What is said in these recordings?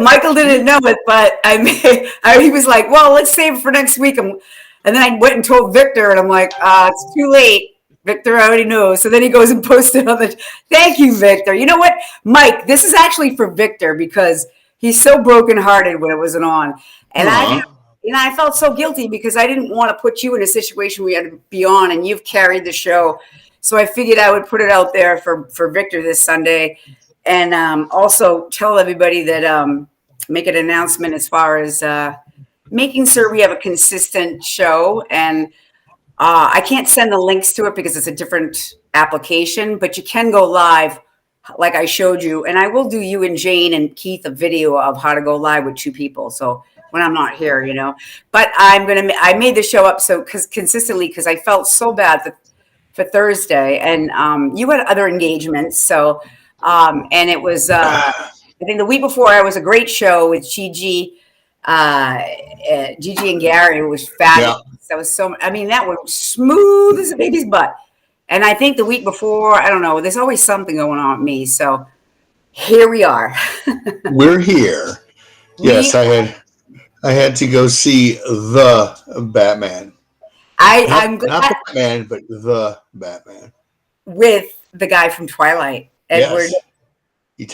Michael didn't know it, but he was like, well, let's save it for next week. And then I went and told Victor, and I'm like, it's too late. Victor already knows. So then he goes and posted on the, thank you, Victor. You know what, Mike, this is actually for Victor because he's so brokenhearted when it wasn't on. And I felt so guilty because I didn't want to put you in a situation where you had to be on, and you've carried the show. So I figured I would put it out there for Victor this Sunday. And also tell everybody that make an announcement as far as making sure we have a consistent show. And I can't send the links to it because it's a different application, but you can go live like I showed you. And I will do you and Jane and Keith a video of how to go live with 2 people. So when I'm not here, but I made the show up consistently because I felt so bad for Thursday, and you had other engagements. So, and it was, I think the week before it was a great show with Gigi and Gary. It was fabulous. Yeah. That was that was smooth as a baby's butt. And I think the week before, I don't know, there's always something going on with me. So here we are. We're here. Yes, I had to go see the Batman. I'm glad. Not Batman, but the Batman. With the guy from Twilight, Edward. Yes. He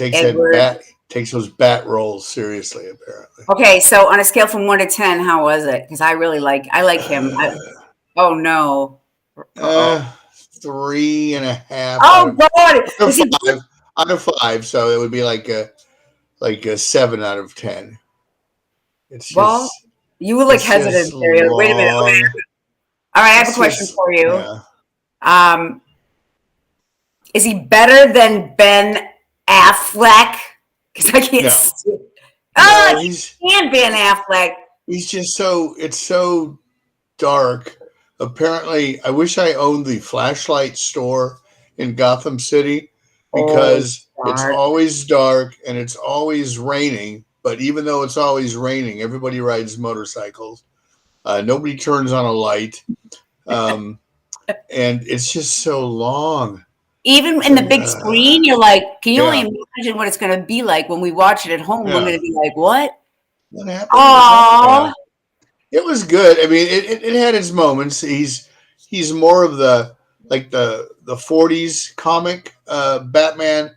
takes those bat roles seriously, apparently. Okay, so on a scale from 1 to 10, how was it? Because I like him. Oh no. 3.5. Oh God! Out of 5, so it would be like a 7 out of 10. It's just, well, you were like hesitant. Wait a minute. All right, I have a question for you. Yeah. Is he better than Ben Affleck? Because I can't see. Oh, he's Ben Affleck. He's just it's so dark. Apparently, I wish I owned the flashlight store in Gotham City because it's always dark and it's always raining. But even though it's always raining, everybody rides motorcycles. Nobody turns on a light. And it's just so long. Even in the big screen, you're like, can you only imagine what it's going to be like when we watch it at home? We're going to be like, what? What happened? Oh, it was good. I mean, it had its moments. He's more of the 40s comic Batman.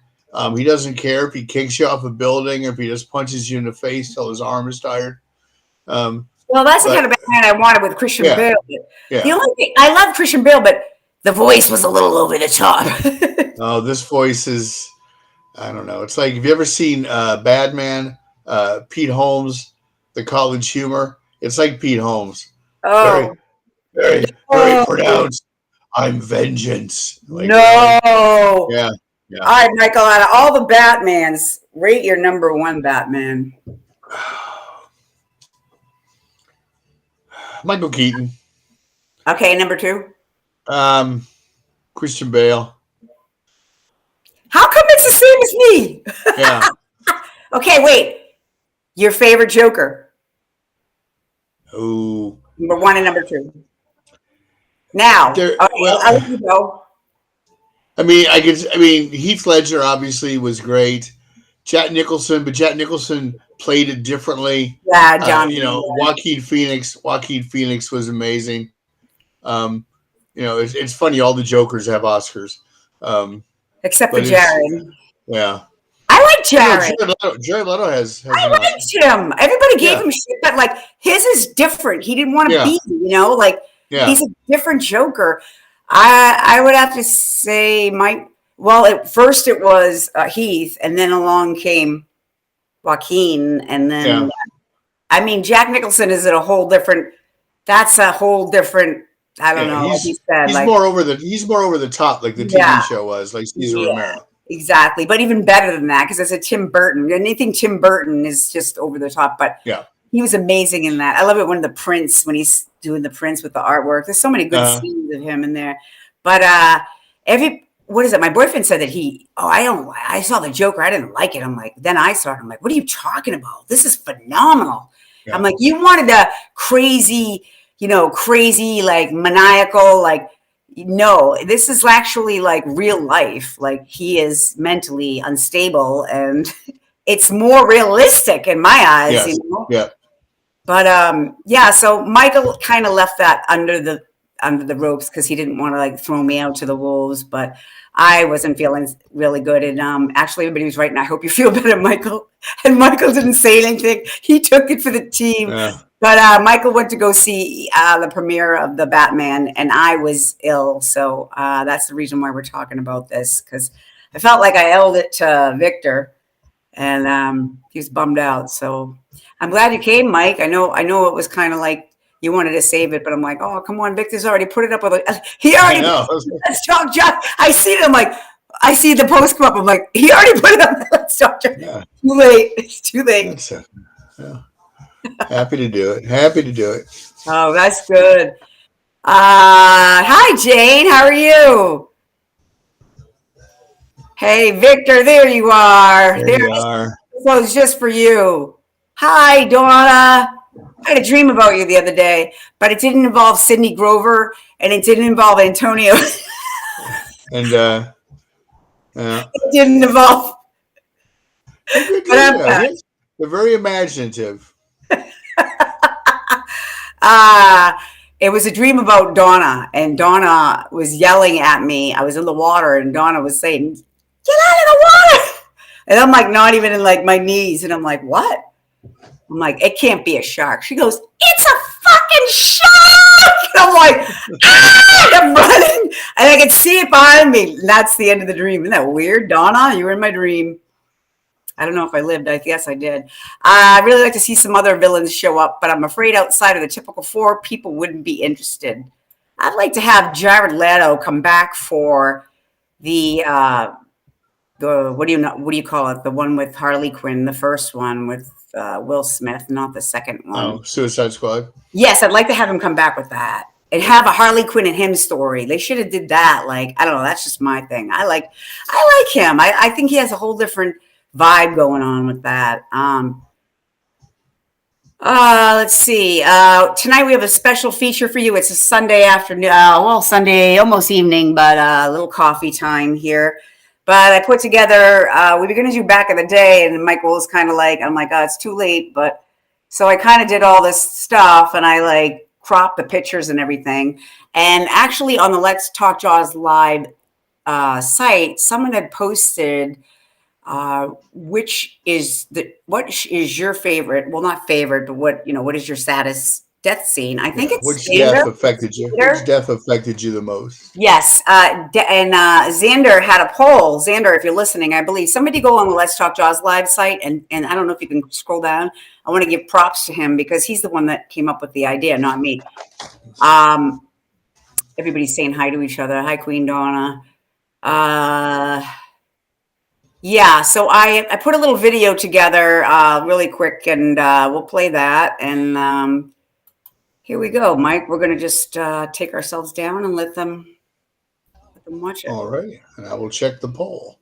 He doesn't care if he kicks you off a building or if he just punches you in the face till his arm is tired. Well, that's the kind of Batman I wanted with Christian Bale. Yeah. The only thing, I love Christian Bale, but the voice was a little over the top. Oh, this voice is, I don't know. It's like, have you ever seen Badman, Pete Holmes, The College Humor? It's like Pete Holmes. Oh. Very, very pronounced. I'm vengeance. Like, no. Yeah. All right, Michael, out of all the Batmans, rate your number 1 Batman. Michael Keaton. Okay, number 2. Christian Bale. How come it's the same as me? Yeah. Okay, wait. Your favorite Joker? Oh. Number 1 and number 2. Now, I'll let you go. I mean, Heath Ledger obviously was great. Jack Nicholson played it differently. Yeah, John. Joaquin Phoenix was amazing. It's funny. All the Jokers have Oscars, except for Jared. Yeah, I like Jared. Jared Leto has I liked him. Everybody gave him shit, but like his is different. He didn't want to be, he's a different Joker. I would have to say at first it was Heath, and then along came Joaquin, and then Jack Nicholson is a whole different. That's a whole different. I don't know. Like he said, he's more over the top, like the TV show was, like Cesar Romero. Exactly, but even better than that because it's a Tim Burton. Anything Tim Burton is just over the top, but he was amazing in that. I love it when he's doing the Prince with the artwork. There's so many good scenes of him in there. But what is it? My boyfriend said that I saw the Joker. I didn't like it. I'm like, then I saw it. I'm like, what are you talking about? This is phenomenal. Yeah. I'm like, you wanted a crazy, like maniacal, like, no, this is actually like real life. Like he is mentally unstable and it's more realistic in my eyes, Yes. you know? Yeah. But yeah, so Michael kind of left that under the ropes because he didn't want to like throw me out to the wolves, but I wasn't feeling really good. And actually everybody was writing, I hope you feel better, Michael. And Michael didn't say anything. He took it for the team. Yeah. But Michael went to go see the premiere of the Batman, and I was ill. So that's the reason why we're talking about this, because I felt like I owed it to Victor, and he was bummed out. So I'm glad you came, Mike. I know it was kind of like you wanted to save it, but I'm like, oh, come on, Victor's already put it up with he already. Let's talk, John. I see it. I'm like, I see the post come up. I'm like, he already put it up. Let's talk, John. Yeah. Too late. It's too late. Yeah. Happy to do it. Happy to do it. Oh, that's good. Hi, Jane. How are you? Hey, Victor. There you are. There you are. So it's just for you. Hi, Donna. I had a dream about you the other day, but it didn't involve Sydney Grover, and it didn't involve Antonio. And yeah. It didn't involve. They're very imaginative. It was a dream about Donna, and Donna was yelling at me. I was in the water, and Donna was saying, "Get out of the water!" And I'm like, not even in like my knees, and I'm like, "What?" I'm like, "It can't be a shark." She goes, "It's a fucking shark!" And I'm like, "Ah!" I'm running, and I could see it behind me. And that's the end of the dream. Isn't that weird, Donna? You were in my dream. I don't know if I lived. I guess I did. I'd really like to see some other villains show up, but I'm afraid outside of the typical 4, people wouldn't be interested. I'd like to have Jared Leto come back for the what do you call it? The one with Harley Quinn, the first one with Will Smith, not the second one. Oh, Suicide Squad. Yes, I'd like to have him come back with that and have a Harley Quinn and him story. They should have did that. Like, I don't know. That's just my thing. I like him. I think he has a whole different vibe going on with that. Let's see. Tonight we have a special feature for you. It's a Sunday afternoon, Sunday almost evening, but a little coffee time here. But I put together. We were going to do back in the day, and Michael was kind of like, I'm like, oh, it's too late. But so I kind of did all this stuff, and I like cropped the pictures and everything. And actually, on the Let's Talk Jaws Live site, someone had posted. What is your favorite? Well, not favorite, but what is your saddest death scene? I think it's which death affected you? Which death affected you the most? Yes, and Xander had a poll. Xander, if you're listening, I believe somebody go on the Let's Talk Jaws Live site, and I don't know if you can scroll down. I want to give props to him because he's the one that came up with the idea, not me. Everybody's saying hi to each other. Hi, Queen Donna. Yeah, so I put a little video together really quick, and we'll play that. And here we go, Mike. We're going to just take ourselves down and let them watch it. All right, and I will check the poll.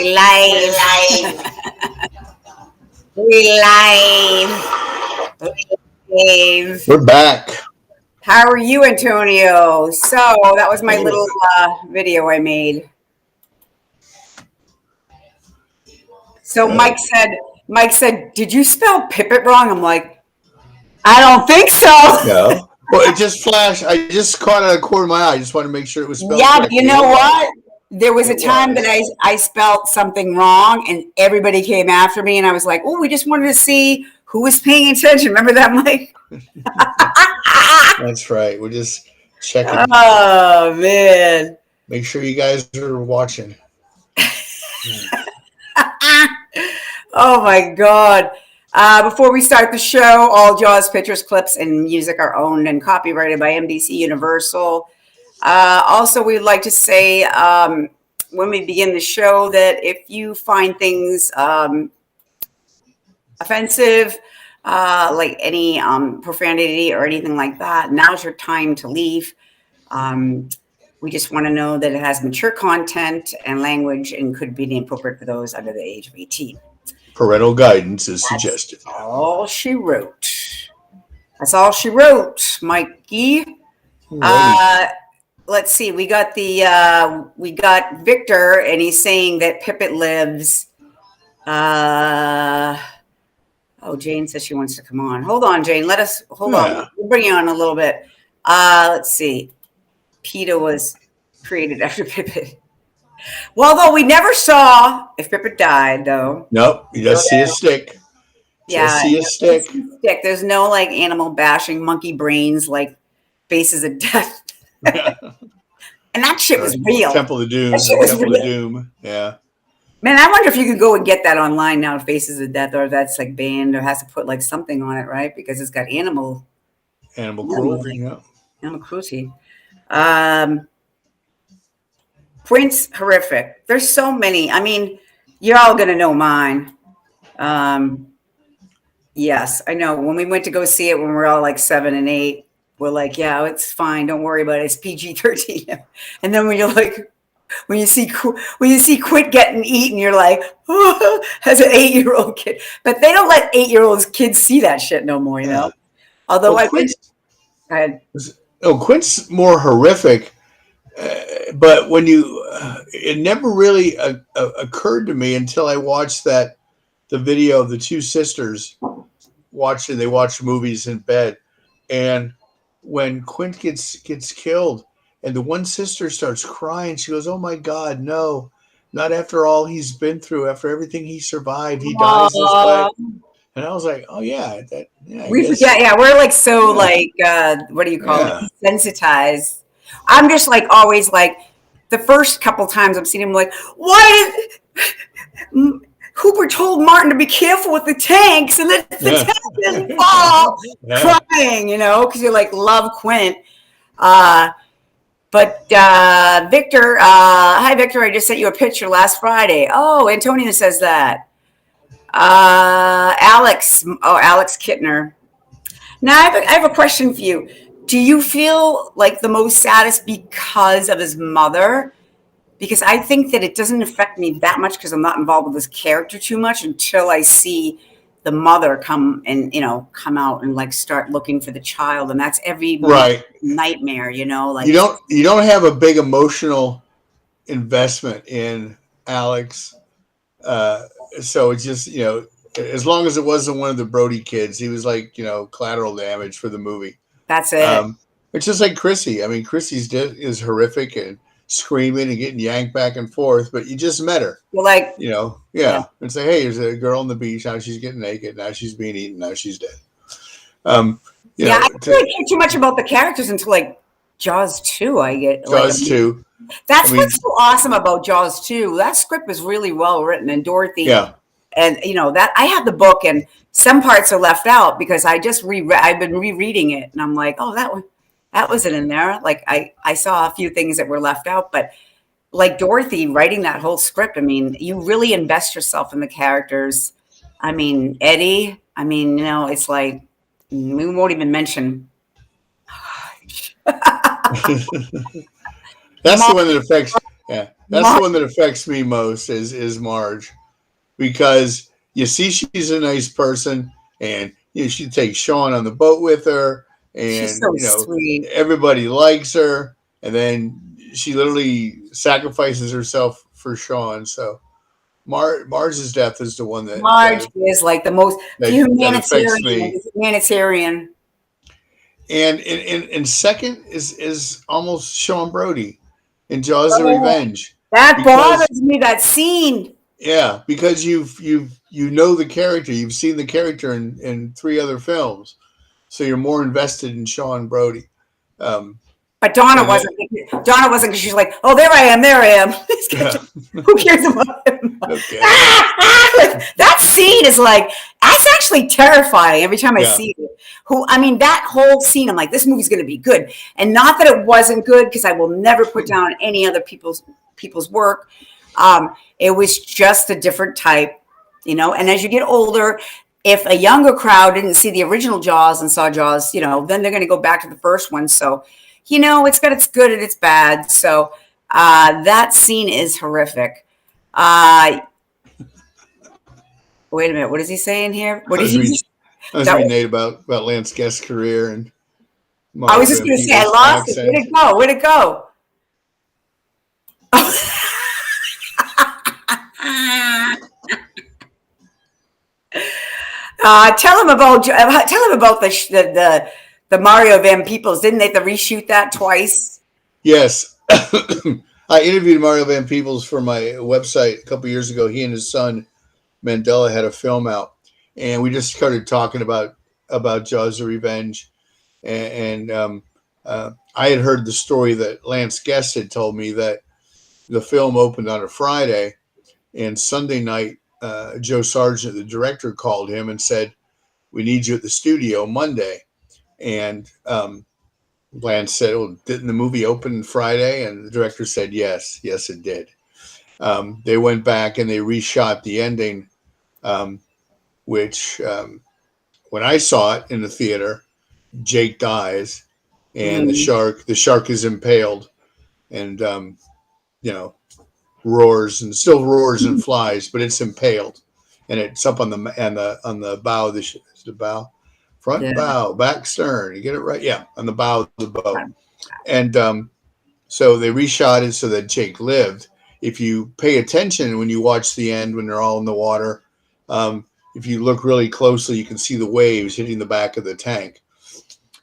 Live. We're back. How are you, Antonio? So that was my little video I made. So Mike Mike said, "Did you spell Pippet wrong?" I'm like, "I don't think so." No. Well, it just flashed. I just caught it out of the corner of my eye. I just wanted to make sure it was spelled Yeah, but correctly. you know what? There was a It time was. that I spelled something wrong, and everybody came after me, and I was like, "Oh, we just wanted to see who was paying attention." Remember that, Mike? That's right. We're just checking. Oh man. Make sure you guys are watching. Oh my God. Before we start the show, all Jaws pictures, clips, and music are owned and copyrighted by NBC Universal. Also, we'd like to say when we begin the show that if you find things offensive, like any profanity or anything like that, now's your time to leave. We just want to know that it has mature content and language and could be inappropriate for those under the age of 18. Parental guidance is suggested. All she wrote. That's all she wrote, Mikey. Let's see. We got Victor, and he's saying that Pippet lives. Oh, Jane says she wants to come on. Hold on, Jane. Hold on. We'll bring you on a little bit. Let's see. PETA was created after Pippet. Well, though we never saw if Pippet died, though. Nope, you just see a stick. Yeah, see a stick. There's no like animal bashing, monkey brains, like faces of death. And that shit was real. Temple of Doom. Temple of Doom. Yeah. Man, I wonder if you can go and get that online now, Faces of Death, or that's like banned, or has to put like something on it, right? Because it's got animal cruelty. Yeah. Animal cruelty. Prince, horrific. There's so many. I mean, you're all gonna know mine. Yes, I know. When we went to go see it, when we were all like 7 and 8, we're like, yeah, it's fine. Don't worry about it. It's PG-13. And then when you're like, when you see Quint getting eaten, you're like, oh, as an 8-year-old kid. But they don't let 8-year-old kids see that shit no more, you know. Although Quint's more horrific. But when it never really occurred to me until I watched the video of the two sisters they watch movies in bed, and when Quint gets killed, and the one sister starts crying, she goes, "Oh my God, no, not after all he's been through, after everything he survived, he dies this way." And I was like, "Oh yeah, we forget. Yeah, we're like so like what do you call it? Sensitized." I'm just like always like the first couple times I've seen him like, why did Hooper told Martin to be careful with the tanks and the tank didn't fall, crying, you know, because you like love Quint. But Victor, hi Victor, I just sent you a picture last Friday. Oh, Antonia says that. Alex Kittner. Now I have a question for you. Do you feel like the most saddest because of his mother? Because I think that it doesn't affect me that much because I'm not involved with this character too much until I see the mother come out and like start looking for the child, and that's every nightmare, you know. Like you don't have a big emotional investment in Alex, so it's just as long as it wasn't one of the Brody kids, he was like collateral damage for the movie. That's it. It's just like Chrissy. I mean, Chrissy's is horrific and screaming and getting yanked back and forth, but you just met her. Well, like, and say, hey, there's a girl on the beach. Now she's getting naked. Now she's being eaten. Now she's dead. I don't really care too much about the characters until like Jaws 2. I get Jaws 2. That's what's so awesome about Jaws 2. That script was really well written, and Dorothy. Yeah. And that I have the book, and some parts are left out because I just I've been rereading it, and I'm like, oh, that wasn't in there. Like I saw a few things that were left out, but like Dorothy writing that whole script, I mean, you really invest yourself in the characters. I mean, Eddie, it's like we won't even mention. That's the one that affects. Yeah, that's the one that affects me most is Marge. Because you see she's a nice person, and she takes Sean on the boat with her, and she's so sweet. Everybody likes her, and then she literally sacrifices herself for Sean. So Mars's death is the one that Marge is like the most that affects me. humanitarian. And second is almost Sean Brody in Jaws of Revenge. That bothers me, that scene. Yeah, because you know the character, you've seen the character in 3 other films, so you're more invested in Sean Brody. But Donna wasn't. Donna wasn't, because she's like, "Oh, there I am. Yeah. Who cares about him?" Okay. That scene is like, that's actually terrifying every time I see it. That whole scene, I'm like, this movie's going to be good, and not that it wasn't good, because I will never put down any other people's work. It was just a different type, And as you get older, if a younger crowd didn't see the original Jaws and saw Jaws, then they're going to go back to the first one. So. It's got its good and its bad. So that scene is horrific. Wait a minute. What is he saying here? What is he? I was reading Nate about Lance Guest's career, and I was just going to say, I lost it. Where'd it go? Tell him about the Mario Van Peebles. Didn't they have to reshoot that twice? Yes. I interviewed Mario Van Peebles for my website a couple years ago. He and his son Mandela had a film out, and we just started talking about Jaws of Revenge. And I had heard the story that Lance Guest had told me, that the film opened on a Friday, and Sunday night, Joe Sargent, the director, called him and said, "We need you at the studio Monday." And Lance said, "Well, didn't the movie open Friday?" And the director said, yes, it did. They went back and they reshot the ending, which when I saw it in the theater, Jake dies, and the shark is impaled, and roars and flies, but it's impaled, and it's up on the bow of the bow. Front bow, back stern. You get it right? Yeah, on the bow of the boat. And so they reshot it so that Jake lived. If you pay attention when you watch the end, when they're all in the water, if you look really closely, you can see the waves hitting the back of the tank.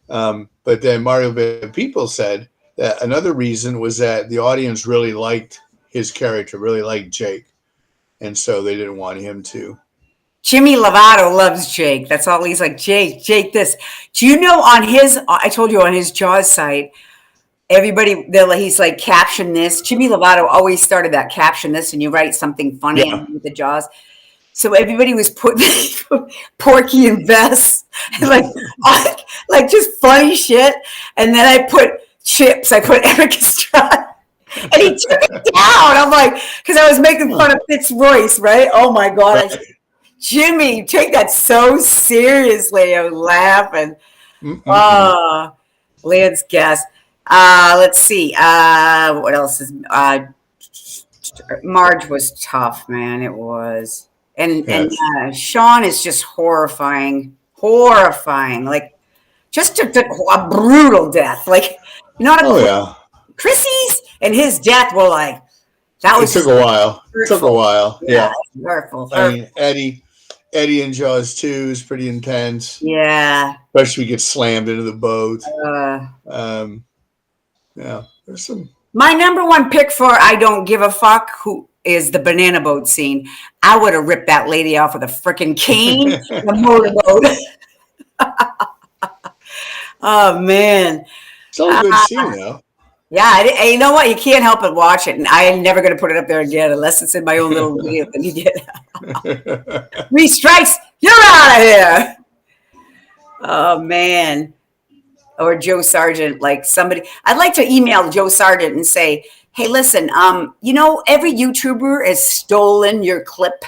But then Mario Van Peebles said that another reason was that the audience really liked his character, really liked Jake. And so they didn't want him to. Jimmy Lovato loves Jake. That's all. He's like, Jake this. Do you know I told you on his Jaws site, he's like, caption this. Jimmy Lovato always started that caption this, and you write something funny with the Jaws. So everybody was putting Porky and Bess, like just funny shit. And then I put Chips. I put Eric Estrada. And he took it down. I'm like, because I was making fun of Fitzroyce, right? Oh my God. Jimmy, you take that so seriously. I was laughing. Lance Guest. Let's see. What else is Marge was tough, man. It was. And Sean is just horrifying. Like just a brutal death. Like not a Chrissy's and his death were like, that was. It took a while. Yeah. Hurtful. I mean, Eddie in Jaws 2 is pretty intense. Yeah. Especially gets slammed into the boat. There's some. My number one pick for I don't give a fuck who is the banana boat scene. I would have ripped that lady off with a freaking cane, the motorboat. Oh man. Still a good scene though. Yeah, you know what? You can't help but watch it, and I am never going to put it up there again unless it's in my own little video that you get. 3 strikes, you're out of here. Oh man. Or Joe Sargent, like somebody. I'd like to email Joe Sargent and say, "Hey, listen, every YouTuber has stolen your clip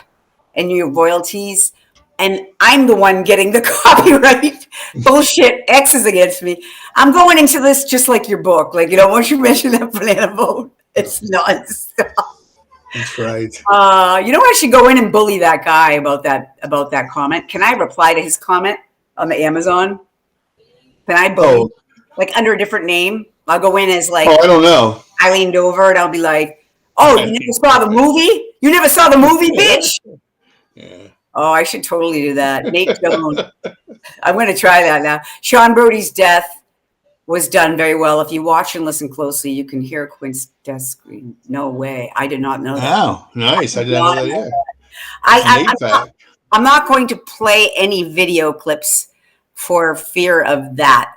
and your royalties, and I'm the one getting the copyright bullshit X's against me. I'm going into this just like your book. Like, once you mention that banana boat, it's nuts." That's right. I should go in and bully that guy about that comment. Can I reply to his comment on the Amazon? Can I bully like under a different name? I'll go in as like, I don't know. Eileen Dover, and I'll be like, "Oh, you never saw the movie? You never saw the movie, bitch? Yeah. Oh, I should totally do that. Nate Jones. I'm going to try that now. Sean Brody's death was done very well. If you watch and listen closely, you can hear Quint's death scream. No way. I did not know that. Oh, nice. I did not know that either. I'm not going to play any video clips for fear of that.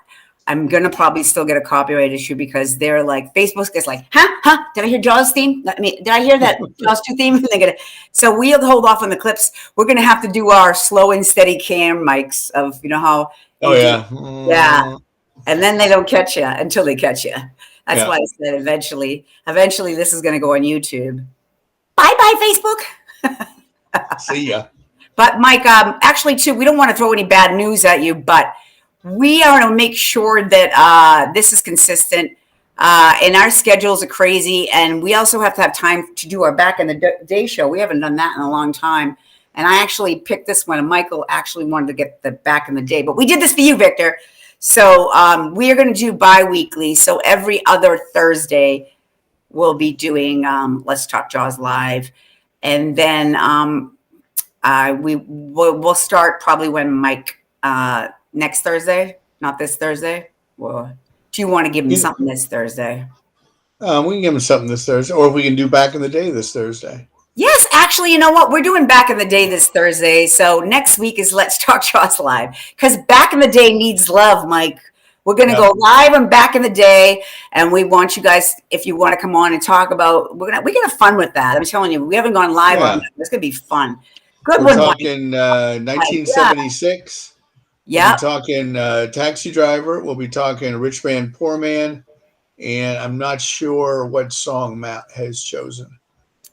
I'm going to probably still get a copyright issue because they're like, Facebook gets like, huh? Did I hear Jaws theme? Did I hear that Jaws 2 theme? So we'll hold off on the clips. We're going to have to do our slow and steady cam mics of, how. Oh, yeah. Yeah. And then they don't catch you until they catch you. That's why I said eventually this is going to go on YouTube. Bye, Facebook. See ya. But Mike, actually too, we don't want to throw any bad news at you, but we are going to make sure that this is consistent. And our schedules are crazy. And we also have to have time to do our Back in the Day show. We haven't done that in a long time. And I actually picked this one. And Michael actually wanted to get the Back in the Day. But we did this for you, Victor. So we are going to do bi-weekly. So every other Thursday, we'll be doing Let's Talk Jaws Live. And then we'll start probably when Mike... next Thursday, not this Thursday. Well, do you want to give him something this Thursday? We can give him something this Thursday, or we can do Back in the Day this Thursday. Yes, actually, you know what? We're doing Back in the Day this Thursday. So next week is Let's Talk Jaws Live because Back in the Day needs love, Mike. We're going to go live on Back in the Day, and we want you guys, if you want to come on and talk about, we're gonna have fun with that. I'm telling you, we haven't gone live on that. It's going to be fun. Good We're one, talking 1976. Yeah. We'll be talking Taxi Driver. We'll be talking Rich Man, Poor Man. And I'm not sure what song Matt has chosen.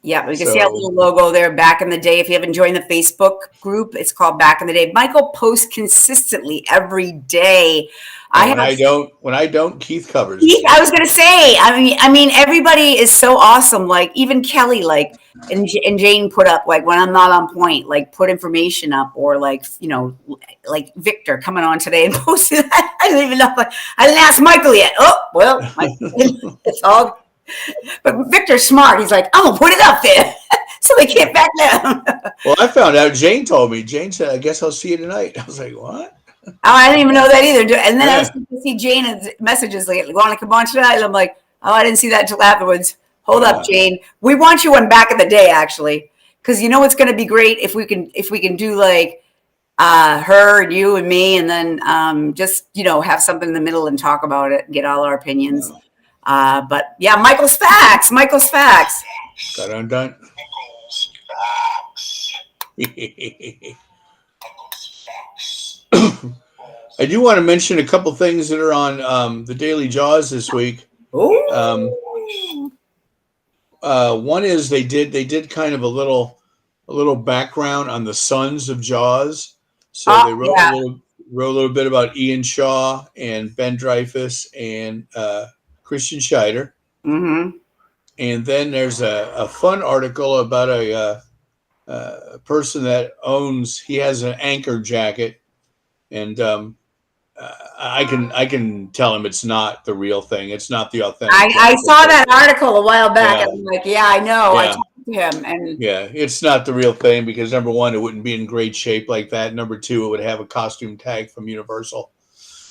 Yeah, we can see our little logo there, Back in the Day. If you haven't joined the Facebook group, it's called Back in the Day. Michael posts consistently every day. When I don't, Keith covers. I was going to say, I mean, everybody is so awesome. Like even Kelly, and Jane put up when I'm not on point, put information up, or like Victor coming on today and posted. I don't even know. I didn't ask Michael yet. Oh well, it's all. But Victor's smart. He's like, I'm gonna put it up there so they can't back down. Well, I found out. Jane told me. Jane said, "I guess I'll see you tonight." I was like, "What?" Oh, I didn't even know that either. And then I was going to see Jane's messages like, "Want to come on tonight?" And I'm like, "Oh, I didn't see that until afterwards." Hold up, Jane. We want you on Back in the Day, actually, because it's going to be great if we can do her and you and me, and then just have something in the middle and talk about it and get all our opinions. But yeah, Michael's facts. Dun dun. I do want to mention a couple things that are on the Daily Jaws this week. One is they did kind of a little background on the sons of Jaws. So they wrote a little bit about Ian Shaw and Ben Dreyfuss and Christian Scheider. Mm-hmm. And then there's a fun article about a person that he has an Anchor jacket, and I can tell him it's not the real thing. It's not the authentic. I saw that article a while back, and I'm like, yeah, I know. Yeah. I talked to him, and it's not the real thing because number one, it wouldn't be in great shape like that. Number two, it would have a costume tag from Universal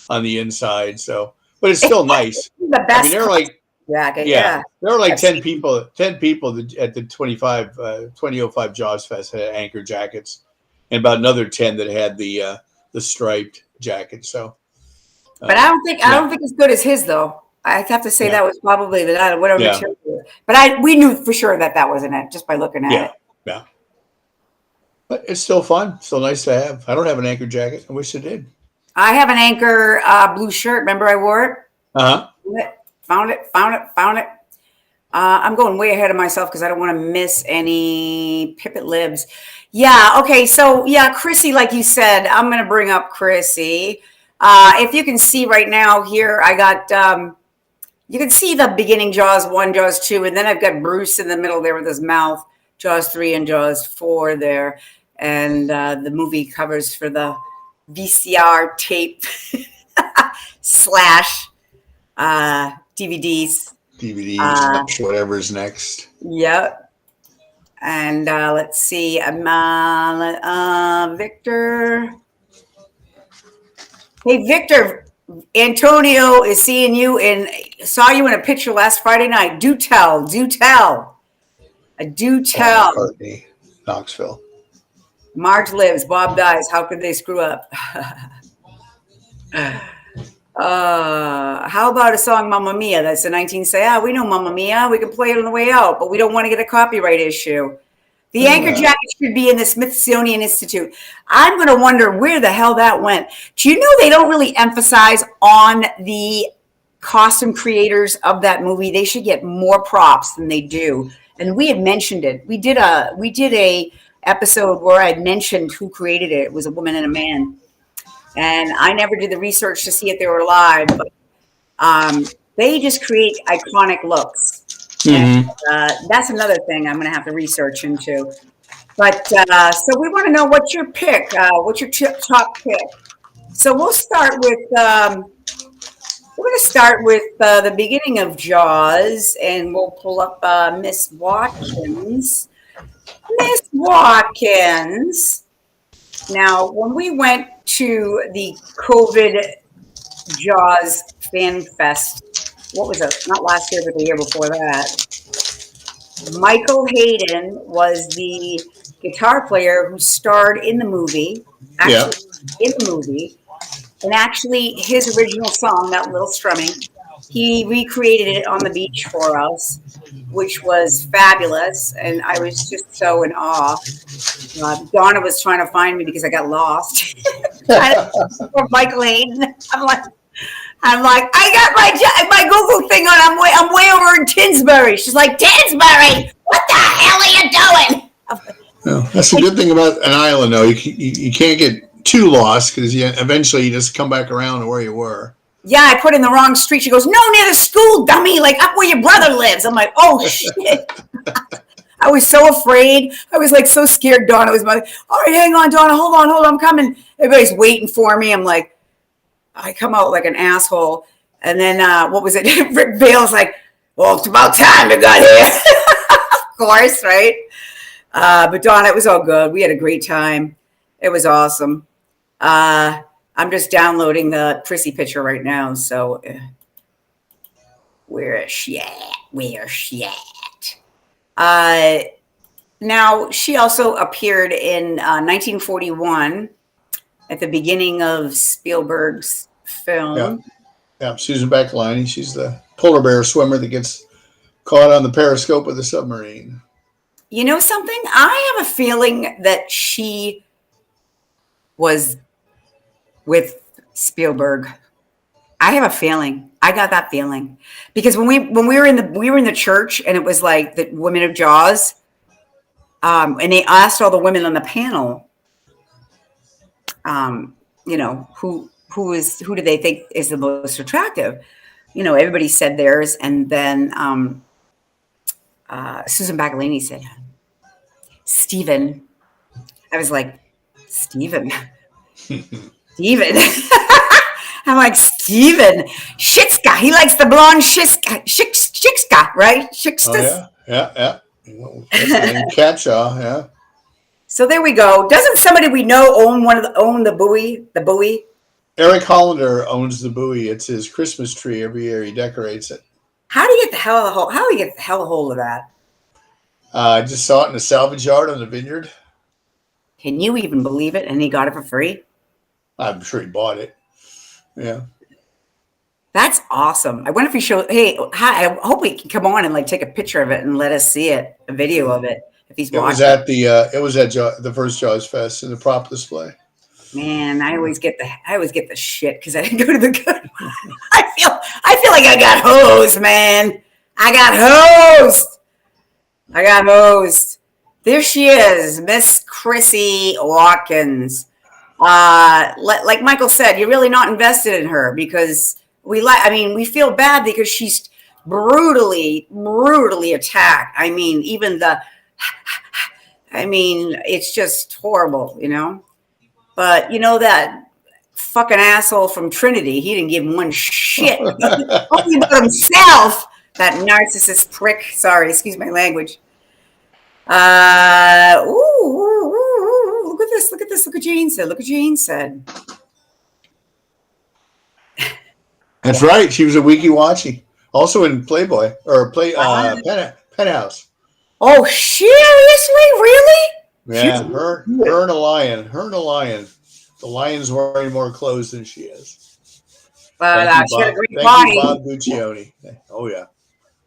on the inside. So, but it's still nice. The best. I mean, they're like. Jacket, there were like 10 people at the 2005 Jaws Fest had Anchor jackets, and about another 10 that had the striped jacket. So, but I don't think it's good as his though. I have to say that was probably whatever material. But we knew for sure that wasn't it just by looking at it. Yeah. But it's still fun. Still nice to have. I don't have an Anchor jacket. I wish I did. I have an Anchor blue shirt. Remember I wore it? Found it. I'm going way ahead of myself because I don't want to miss any Pipit Libs. Yeah. Okay. So Chrissy, like you said, I'm going to bring up Chrissy. If you can see right now here, I got, you can see the beginning Jaws 1, Jaws 2, and then I've got Bruce in the middle there with his mouth, Jaws 3 and Jaws 4 there. And the movie covers for the VCR tape / DVDs, whatever's next. Yep. And let's see, Victor. Hey, Victor, Antonio is seeing you saw you in a picture last Friday night. Do tell. Do tell. McCartney, Knoxville. Marge lives, Bob dies. How could they screw up? How about a song Mamma Mia? That's the 19 we know Mamma Mia. We can play it on the way out, but we don't want to get a copyright issue. The anchor jacket should be in the Smithsonian Institute. I'm going to wonder where the hell that went. Do you know they don't really emphasize on the costume creators of that movie? They should get more props than they do. And we had mentioned it. We did a episode where I mentioned who created it. It was a woman and a man. And I never did the research to see if they were alive, but they just create iconic looks. And, that's another thing I'm going to have to research into. But so we want to know what's your pick, what's your top pick. So we'll start with we're going to start with the beginning of Jaws, and we'll pull up Miss Watkins. Miss Watkins. Now, when we went to the COVID Jaws Fan Fest, what was it? Not last year, but the year before that. Michael Hayden was the guitar player who starred in the movie. And actually, his original song, that little strumming, he recreated it on the beach for us, which was fabulous. And I was just so in awe. Donna was trying to find me because I got lost. For Michael Hayden. I'm like, I got my Google thing on. I'm way over in Tinsbury. She's like, Tinsbury, what the hell are you doing? Well, that's the good thing about an island, though. You can't get too lost because eventually you just come back around to where you were. Yeah, I put in the wrong street. She goes, no, near the school, dummy, like up where your brother lives. I'm like, oh shit. I was so afraid. I was like so scared. Donna was like, all right, hang on, Donna, hold on, I'm coming. Everybody's waiting for me. I'm like, I come out like an asshole. And then, what was it? Rick Vale's like, well, it's about time to get here. Of course, right? But Donna, it was all good. We had a great time. It was awesome. I'm just downloading the Prissy picture right now. So where is she at? Now, she also appeared in 1941 at the beginning of Spielberg's film. Yeah, Susan Backlinie. She's the polar bear swimmer that gets caught on the periscope of the submarine. You know something? I have a feeling that she was with Spielberg. I have a feeling. I got that feeling because when we were in the church and it was like the Women of Jaws, and they asked all the women on the panel, you know, who do they think is the most attractive? You know, everybody said theirs, and then Susan Backlinie said Stephen. I was like, Stephen. I'm like, Steven Shitska. He likes the blonde Shikska, right? Shikskas. Oh, yeah. Catshaw, yeah. So there we go. Doesn't somebody we know own the buoy? The buoy? Eric Hollander owns the buoy. It's his Christmas tree every year. He decorates it. How do you get the hell a hold of that? I just saw it in a salvage yard on the vineyard. Can you even believe it? And he got it for free? I'm sure he bought it. Yeah. That's awesome. I wonder if he showed, hey, I hope he can come on and like take a picture of it and let us see it, a video of it. If he's watching. It was at the first Jaws Fest in the prop display. Man, I always get the shit because I didn't go to the good one. I feel like I got hosed, man. I got hosed. There she is, Miss Chrissy Watkins. Like Michael said, you're really not invested in her because we feel bad because she's brutally attacked. I mean, it's just horrible, you know. But you know that fucking asshole from Trinity, he didn't give him one shit. Only about himself. That narcissist prick. Sorry, excuse my language. Look at this. Look at this. Look what Jane said. Look what Jane said. That's right. She was a Wiki Watchy. Also in Playboy or Penthouse. Oh, seriously? Really? Yeah, her and a lion. Her and a lion. The lion's wearing more clothes than she is. But she had a great body. Thank you, Bob Guccione. Oh yeah,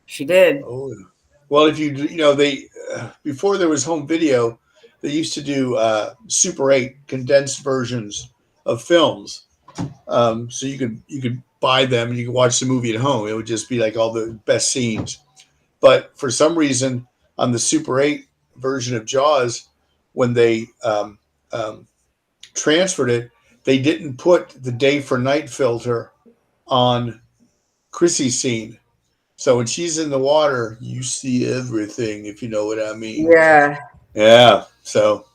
she did. Oh yeah. Well, if they before there was home video, they used to do Super 8 condensed versions of films. So you could buy them and you could watch the movie at home. It would just be like all the best scenes. But for some reason, on the Super 8 version of Jaws, when they transferred it, they didn't put the day for night filter on Chrissy's scene. So when she's in the water, you see everything, if you know what I mean. Yeah. Yeah. So.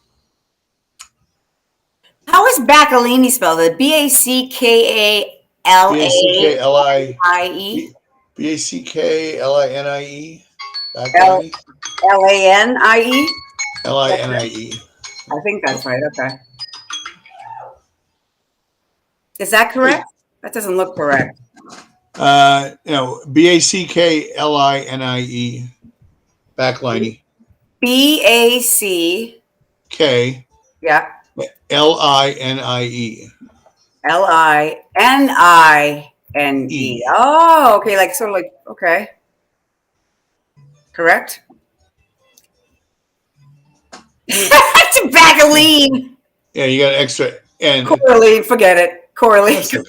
How is Bacalini spelled? Backali? Backlie. Backline. Lanie? Line. I think that's right. Okay. Is that correct? That doesn't look correct. Backline. Backline. Back. Yeah. Line. Line. Oh, okay. Like sort of like okay. Correct. It's a Bacalini. Yeah, you got extra and Coralie, forget it. Coralie. Okay.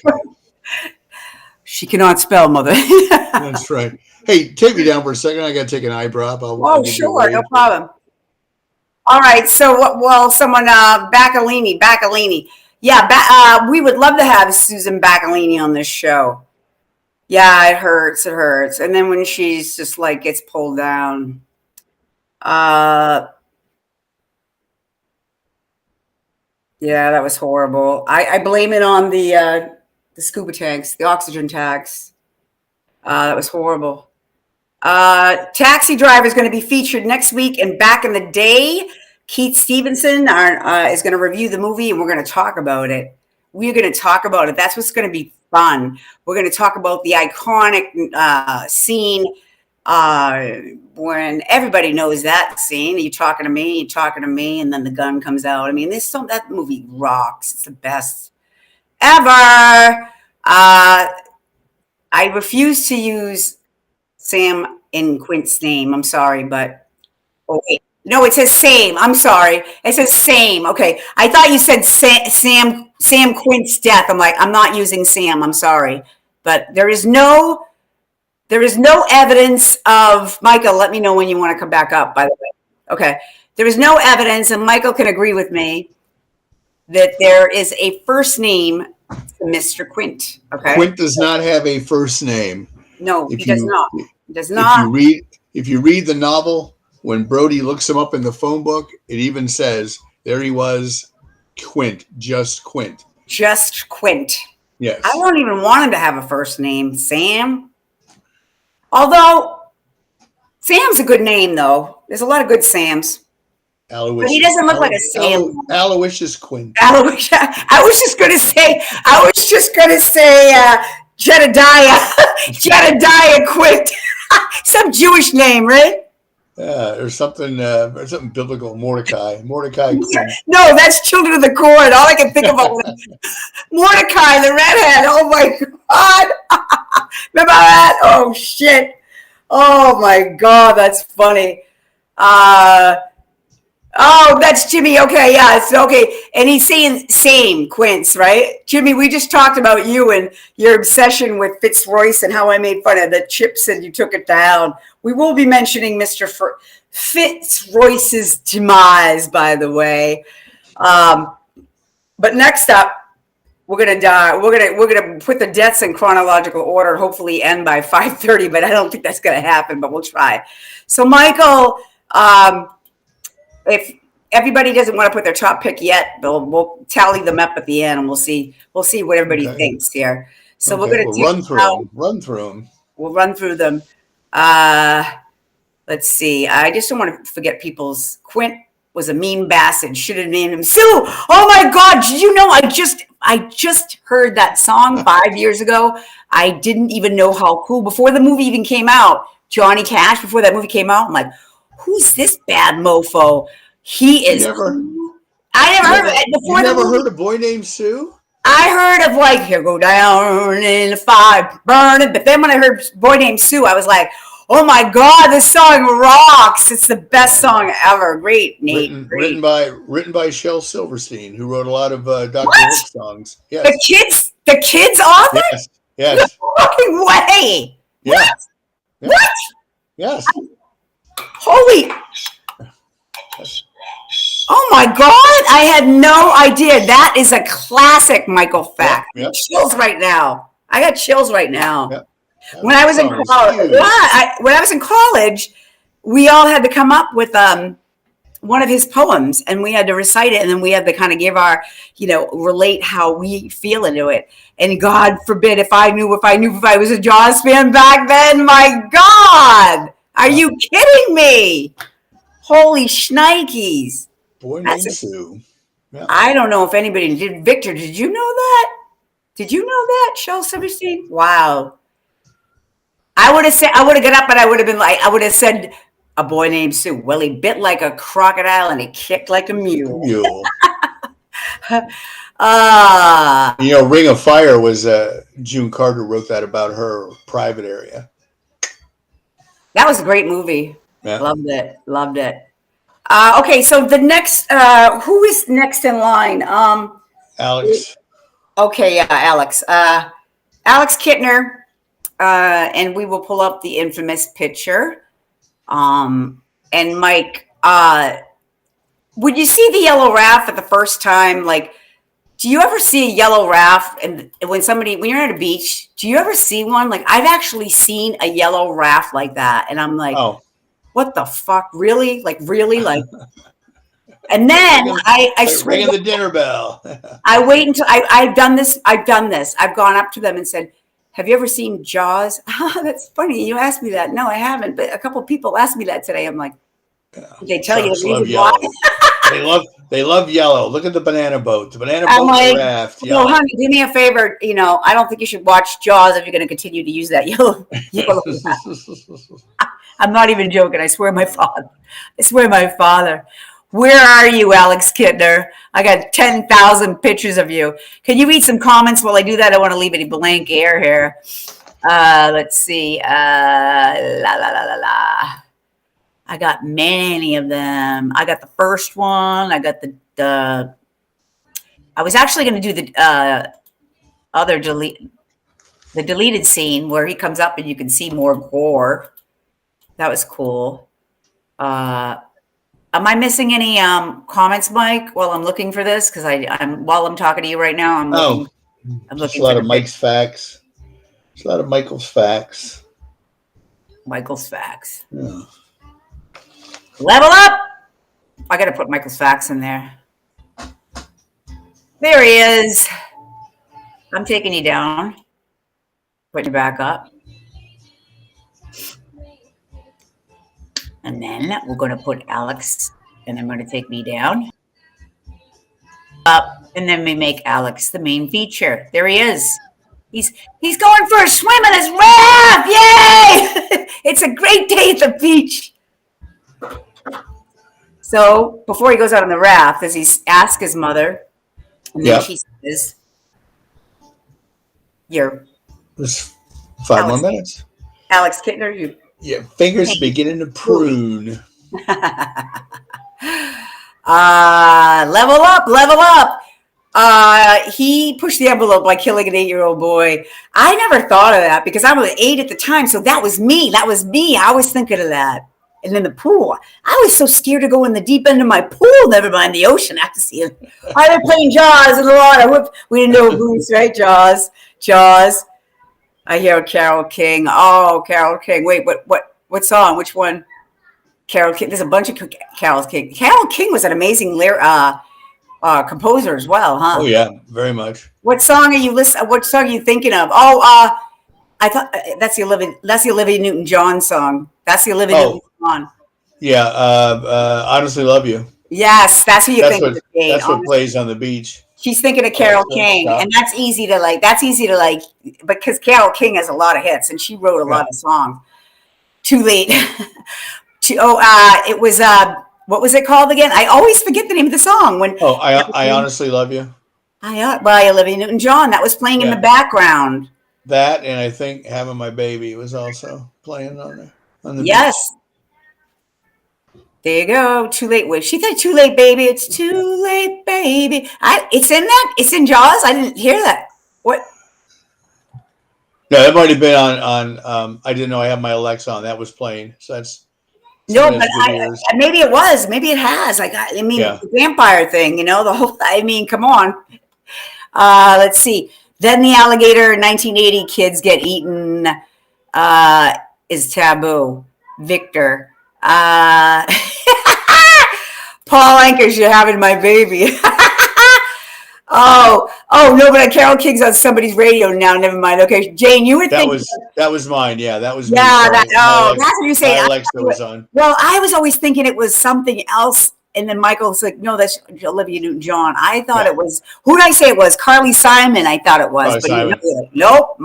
She cannot spell, mother. That's right. Hey, take me down for a second. I got to take an eyebrow. I'll sure, no problem. All right. So, someone Bacalini. Yeah, we would love to have Susan Bacalini on this show. Yeah, it hurts. And then when she's just like gets pulled down, yeah, that was horrible. I blame it on the scuba tanks, the oxygen tanks. That was horrible. Taxi Driver is going to be featured next week and Back in the Day. Keith Stevenson is going to review the movie and we're going to talk about it. We're going to talk about it. That's what's going to be fun. We're going to talk about the iconic scene when everybody knows that scene. You're talking to me, and then the gun comes out. I mean, that movie rocks. It's the best ever. I refuse to use Sam in Quint's name. I'm sorry, but oh wait. No, it says same. I'm sorry. It says same. Okay. I thought you said Sam Quint's death. I'm like, I'm not using Sam. I'm sorry. But there is no evidence of Michael. Let me know when you want to come back up, by the way. Okay. There is no evidence, and Michael can agree with me, that there is a first name to Mr. Quint. Okay. Quint does not have a first name. No, he does not. He does not. If you read the novel, when Brody looks him up in the phone book, it even says there he was, Quint, just Quint. Just Quint. Yes. I don't even want him to have a first name, Sam. Although Sam's a good name, though. There's a lot of good Sams. Aloysius. But he doesn't look like a Sam. Aloysius Quint. I was just going to say Jedediah Quint. Some Jewish name, right? Or something biblical. Mordecai Quint. No, that's Children of the Corn. All I can think about was Mordecai, the redhead. Oh my God. Remember that? Oh shit. Oh my God, that's funny. Oh, that's Jimmy. Okay, yeah, it's okay. And he's saying same, Quince, right? Jimmy, we just talked about you and your obsession with Fitzroyce and how I made fun of the chips and you took it down. We will be mentioning Mr. Fitzroyce's demise, by the way. But next up, we're gonna die. We're gonna put the deaths in chronological order. Hopefully, end by 5:30. But I don't think that's gonna happen. But we'll try. So, Michael, if everybody doesn't want to put their top pick yet, we'll tally them up at the end, and we'll see what everybody thinks here. So we're gonna run through them. We'll run through them. Let's Let's see. I just don't want to forget people's. Quint was a mean bastard. Should have named him Sue. Oh my God! Did you know? I just heard that song 5 years ago. I didn't even know how cool before the movie even came out. Johnny Cash. Before that movie came out, I'm like, who's this bad mofo? He is. I never heard of it before. You never heard A Boy Named Sue? I heard of like Here Go Down in the Fire Burning, but then when I heard Boy Named Sue, I was like, oh my God, this song rocks! It's the best song ever. Great, Nate. Written by Shel Silverstein, who wrote a lot of Dr. Hook songs. Yes. The kids author? Yes. No fucking way. Yes. What? What? Yes. Holy. Oh my God, I had no idea. That is a classic Michael fact. Yep. Chills right now. I got chills right now. Yep. When I was in college, we all had to come up with one of his poems, and we had to recite it, and then we had to kind of give our, relate how we feel into it. And God forbid if I was a Jaws fan back then. My God, are you kidding me? Holy shnikes! Boy Named Sue. Yeah. I don't know if anybody did. Victor, did you know that? Did you know that, Shel Silverstein? Wow. I would have got up and I would have said A Boy Named Sue. Well, he bit like a crocodile and he kicked like a mule. Ring of Fire was June Carter wrote that about her private area. That was a great movie. Yeah. Loved it. Okay, so the next, who is next in line? Alex. Okay, yeah, Alex. Alex Kittner. And we will pull up the infamous picture. And Mike, would you see the yellow raft for the first time? Like, do you ever see a yellow raft? And when you're at a beach, do you ever see one? Like, I've actually seen a yellow raft like that. And I'm like, what the fuck? Really? Like, really? Like, and then I swear. Ringing the dinner bell. I wait until I've done this. I've gone up to them and said, have you ever seen Jaws? That's funny. You asked me that. No, I haven't. But a couple of people asked me that today. I'm like, did they tell you the reason why? They love yellow. Look at the banana boat. The banana boat raft. Well, honey, do me a favor. I don't think you should watch Jaws if you're going to continue to use that yellow raft. I'm not even joking. I swear my father. Where are you, Alex Kittner? I got 10,000 pictures of you. Can you read some comments while I do that? I want to leave any blank air here. Let's see. I got many of them. I got the first one. I got the I was actually going to do the deleted scene where he comes up and you can see more gore. That was cool. Am I missing any comments, Mike, while I'm looking for this? Because while I'm talking to you right now, I'm looking a lot of Mike's facts. There's a lot of Michael's facts. Michael's facts. Yeah. Level up! I got to put Michael's facts in there. There he is. I'm taking you down. Putting you back up. And then we're going to put Alex, and I'm going to take me down. Up, and then we make Alex the main feature. There he is. He's going for a swim in his raft! Yay! It's a great day at the beach. So before he goes out on the raft, as he asks his mother, and then she says, There's 5 more minutes. Alex Kittner, fingers beginning to prune. Level up. He pushed the envelope by killing an 8-year-old boy. I never thought of that because I was 8 at the time. So that was me. I was thinking of that. And then the pool. I was so scared to go in the deep end of my pool, never mind the ocean. I have to see it. I was playing Jaws in the water. We didn't know Bruce, right? Jaws. I hear Carole King. Oh, Carole King. Wait, what song? Which one? Carole King. There's a bunch of Carole King. Carole King was an amazing composer as well, huh? Oh yeah, very much. What song are you listening? What song are you thinking of? Oh, I thought that's the Olivia Newton-John song. That's the Olivia Oh, Newton-John. yeah. Honestly Love You. Yes, that's what you That's think what of the date. that's what plays on the beach. She's thinking of Carole King, Stop. and that's easy to like. That's easy to like because Carole King has a lot of hits, and she wrote a lot of songs. Too Late. It was what was it called again? I always forget the name of the song. I Honestly Love You. By Olivia Newton-John. That was playing in the background. That, and I think Having My Baby was also playing on there. Yes. Beach. There you go. Too Late. Wait, she said Too Late, Baby. It's too late, baby. It's in that. It's in Jaws. I didn't hear that. What? No, that might have been on I didn't know I had my Alexa on. That was playing. So that's no, but maybe it was. Maybe it has. The vampire thing, the whole, come on. Let's see. Then the alligator 1980 kids get eaten is taboo. Victor. Paul Anka, you're having my baby. Oh no, but Carole King's on somebody's radio now. Never mind. Okay, Jane, you were thinking that was mine. Yeah, that was that's what you say. Alexa was on. Well, I was always thinking it was something else, and then Michael's like, "No, that's Olivia Newton-John." I thought it was. Who did I say it was? Carly Simon. I thought it was. Nope.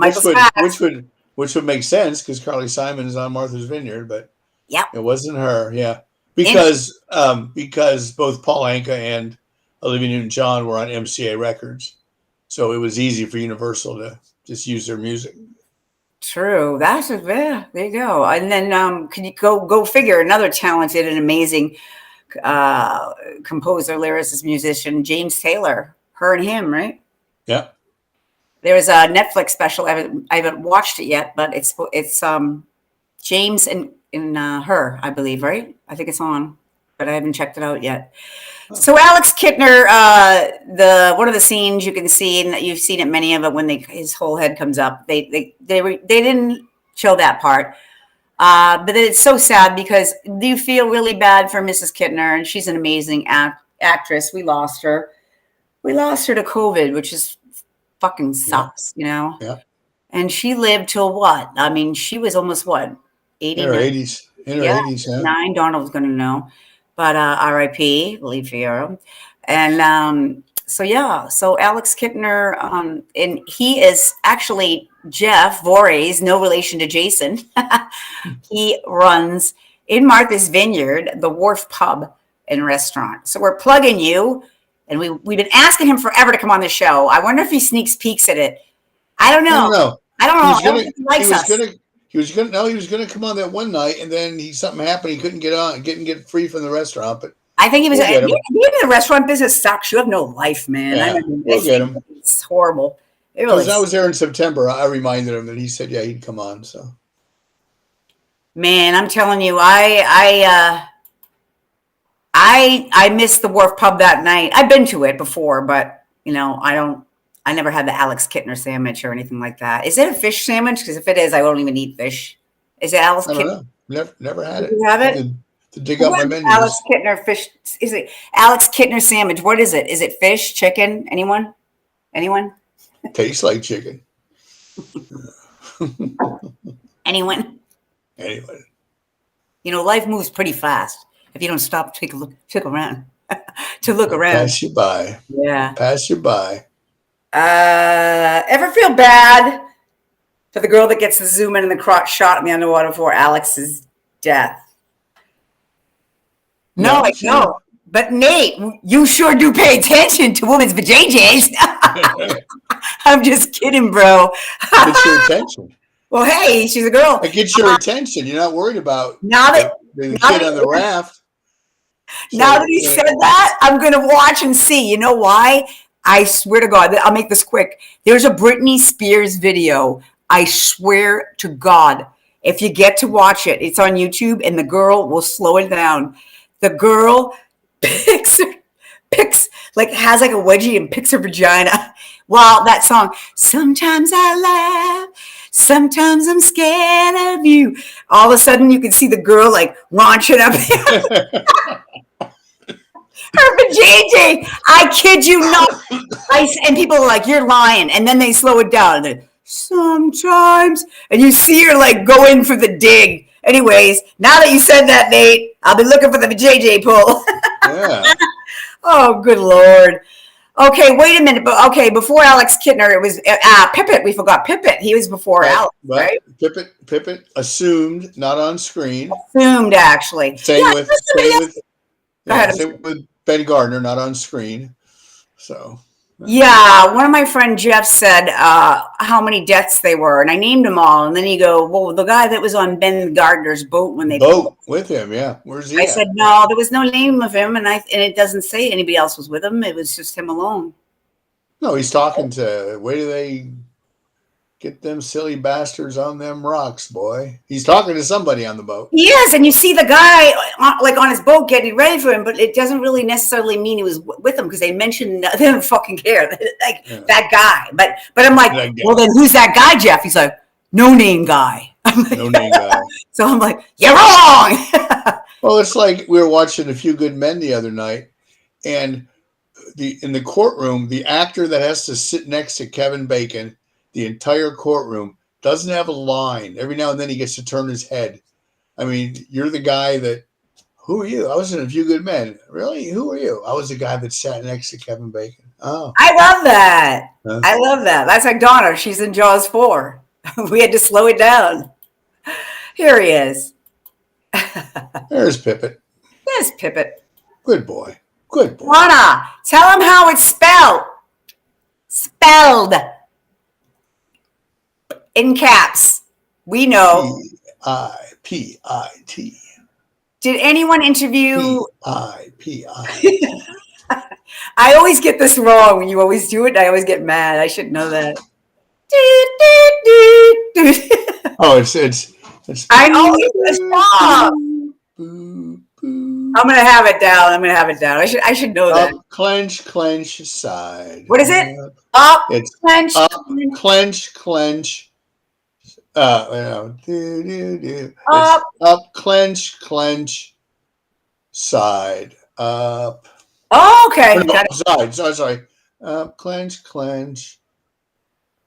Which would make sense because Carly Simon is on Martha's Vineyard, but yeah, it wasn't her. Yeah, because both Paul Anka and Olivia Newton-John were on MCA Records, so it was easy for Universal to just use their music. True. There you go. And then can you go figure, another talented and amazing composer, lyricist, musician, James Taylor. Her and him, right? Yeah. There's a Netflix special. I haven't watched it yet, but it's James and her, I believe, right? I think it's on, but I haven't checked it out yet. So Alex Kittner, one of the scenes you can see, and you've seen it, many of it, when his whole head comes up. They didn't show that part, but it's so sad because you feel really bad for Mrs. Kittner, and she's an amazing actress. We lost her to COVID, which is fucking sucks, Yeah. And she lived till what? I mean, she was almost what, 80? In her 80s. In her 80s, yeah. 9. Donald's gonna know. But R.I.P. Lee Fiero. And so Alex Kittner, and he is actually Jeff Voorhees, no relation to Jason. He runs in Martha's Vineyard, the Wharf Pub and Restaurant. So we're plugging you, and we've been asking him forever to come on the show. I wonder if he sneaks peeks at it. I don't know. I don't know. He likes us. He was gonna come on that one night, and then something happened. He couldn't get free from the restaurant. But I think he was. The restaurant business sucks. You have no life, man. Yeah, we'll get him. It's horrible. Because I was there in September, I reminded him that he said, "Yeah, he'd come on." So, man, I'm telling you, I missed the Wharf Pub that night. I've been to it before, but I never had the Alex Kittner sandwich or anything like that. Is it a fish sandwich? Because if it is, I won't even eat fish. Is it Alex Kittner? Never had it. You have it? To dig up my menu. Alex Kittner fish. Is it Alex Kittner sandwich? What is it? Is it fish, chicken? Anyone? Tastes like chicken. Anyone? Life moves pretty fast. If you don't stop, take a look around. To look around. Pass you by. Yeah. Pass you by. Ever feel bad for the girl that gets the zoom in the crotch shot in the underwater for Alex's death? No. But Nate, you sure do pay attention to women's vajayjays. I'm just kidding, bro. Gets your attention. Well, hey, she's a girl. It gets your attention. You're not worried about the kid on the raft. Now that he said that, I'm going to watch and see. You know why? I swear to God, I'll make this quick. There's a Britney Spears video. I swear to God, if you get to watch it, it's on YouTube, and the girl will slow it down. The girl has like a wedgie and picks her vagina. Wow, that song. Sometimes I laugh. Sometimes I'm scared of you. All of a sudden, you can see the girl like launching up. Her vajayjay. I kid you not. And people are like, "You're lying," and then they slow it down. Sometimes, and you see her like go in for the dig, Anyways, now that you said that, Nate, I'll be looking for the JJ poll. Yeah. Oh, good Lord. Okay, wait a minute. But okay, before Alex Kittner, it was Pippet. We forgot Pippet. He was before Alex, right? Pippet assumed, not on screen. Assumed, actually. Same with Ben Gardner, not on screen. So. Yeah, one of my friend Jeff said how many deaths they were, and I named them all. And then you go, well, the guy that was on Ben Gardner's boat when they with him, yeah. Where's he? I said no, there was no name of him, and it doesn't say anybody else was with him. It was just him alone. No, he's talking to. Where do they get them silly bastards on them rocks, boy? He's talking to somebody on the boat. He is, and you see the guy on his boat getting ready for him, but it doesn't really necessarily mean he was with him because they mentioned they don't fucking care, that guy. But I'm like, well, then who's that guy, Jeff? He's like, no name guy. No name guy. So I'm like, you're wrong. Well, it's like we were watching A Few Good Men the other night, and in the courtroom, the actor that has to sit next to Kevin Bacon the entire courtroom doesn't have a line. Every now and then he gets to turn his head. I mean, you're the guy that, who are you? I was in A Few Good Men. Really? Who are you? I was the guy that sat next to Kevin Bacon. Oh. I love that. Huh? I love that. That's like Donna. She's in Jaws 4. We had to slow it down. Here he is. There's Pippet. There's Pippet. Good boy. Good boy. Donna, tell him how it's spelled. Spelled. In caps. We know. P-I-P-I-T. Did anyone interview? P-I-P-I-T. I always get this wrong when you always do it. I always get mad. I should know that. Oh, it's. I know it's stop. I'm gonna have it down. I should know that. Up, clench, side. What is it? Up, it's clench, up, clench. Up, up, clench, side, up. Oh, okay. Sorry. Up, clench,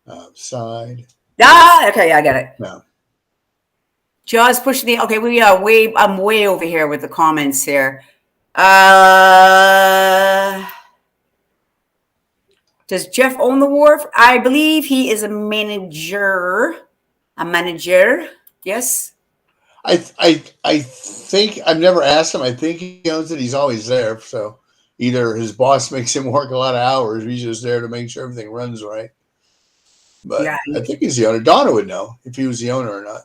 up, side. Okay, I get it. No. Jaws pushing the. Okay, I'm way over here with the comments here. Does Jeff own the wharf? I believe he is a manager. Yes. I think I've never asked him. I think he owns it. He's always there. So either his boss makes him work a lot of hours, or he's just there to make sure everything runs right. But yeah, I think he's the owner. Donna would know if he was the owner or not.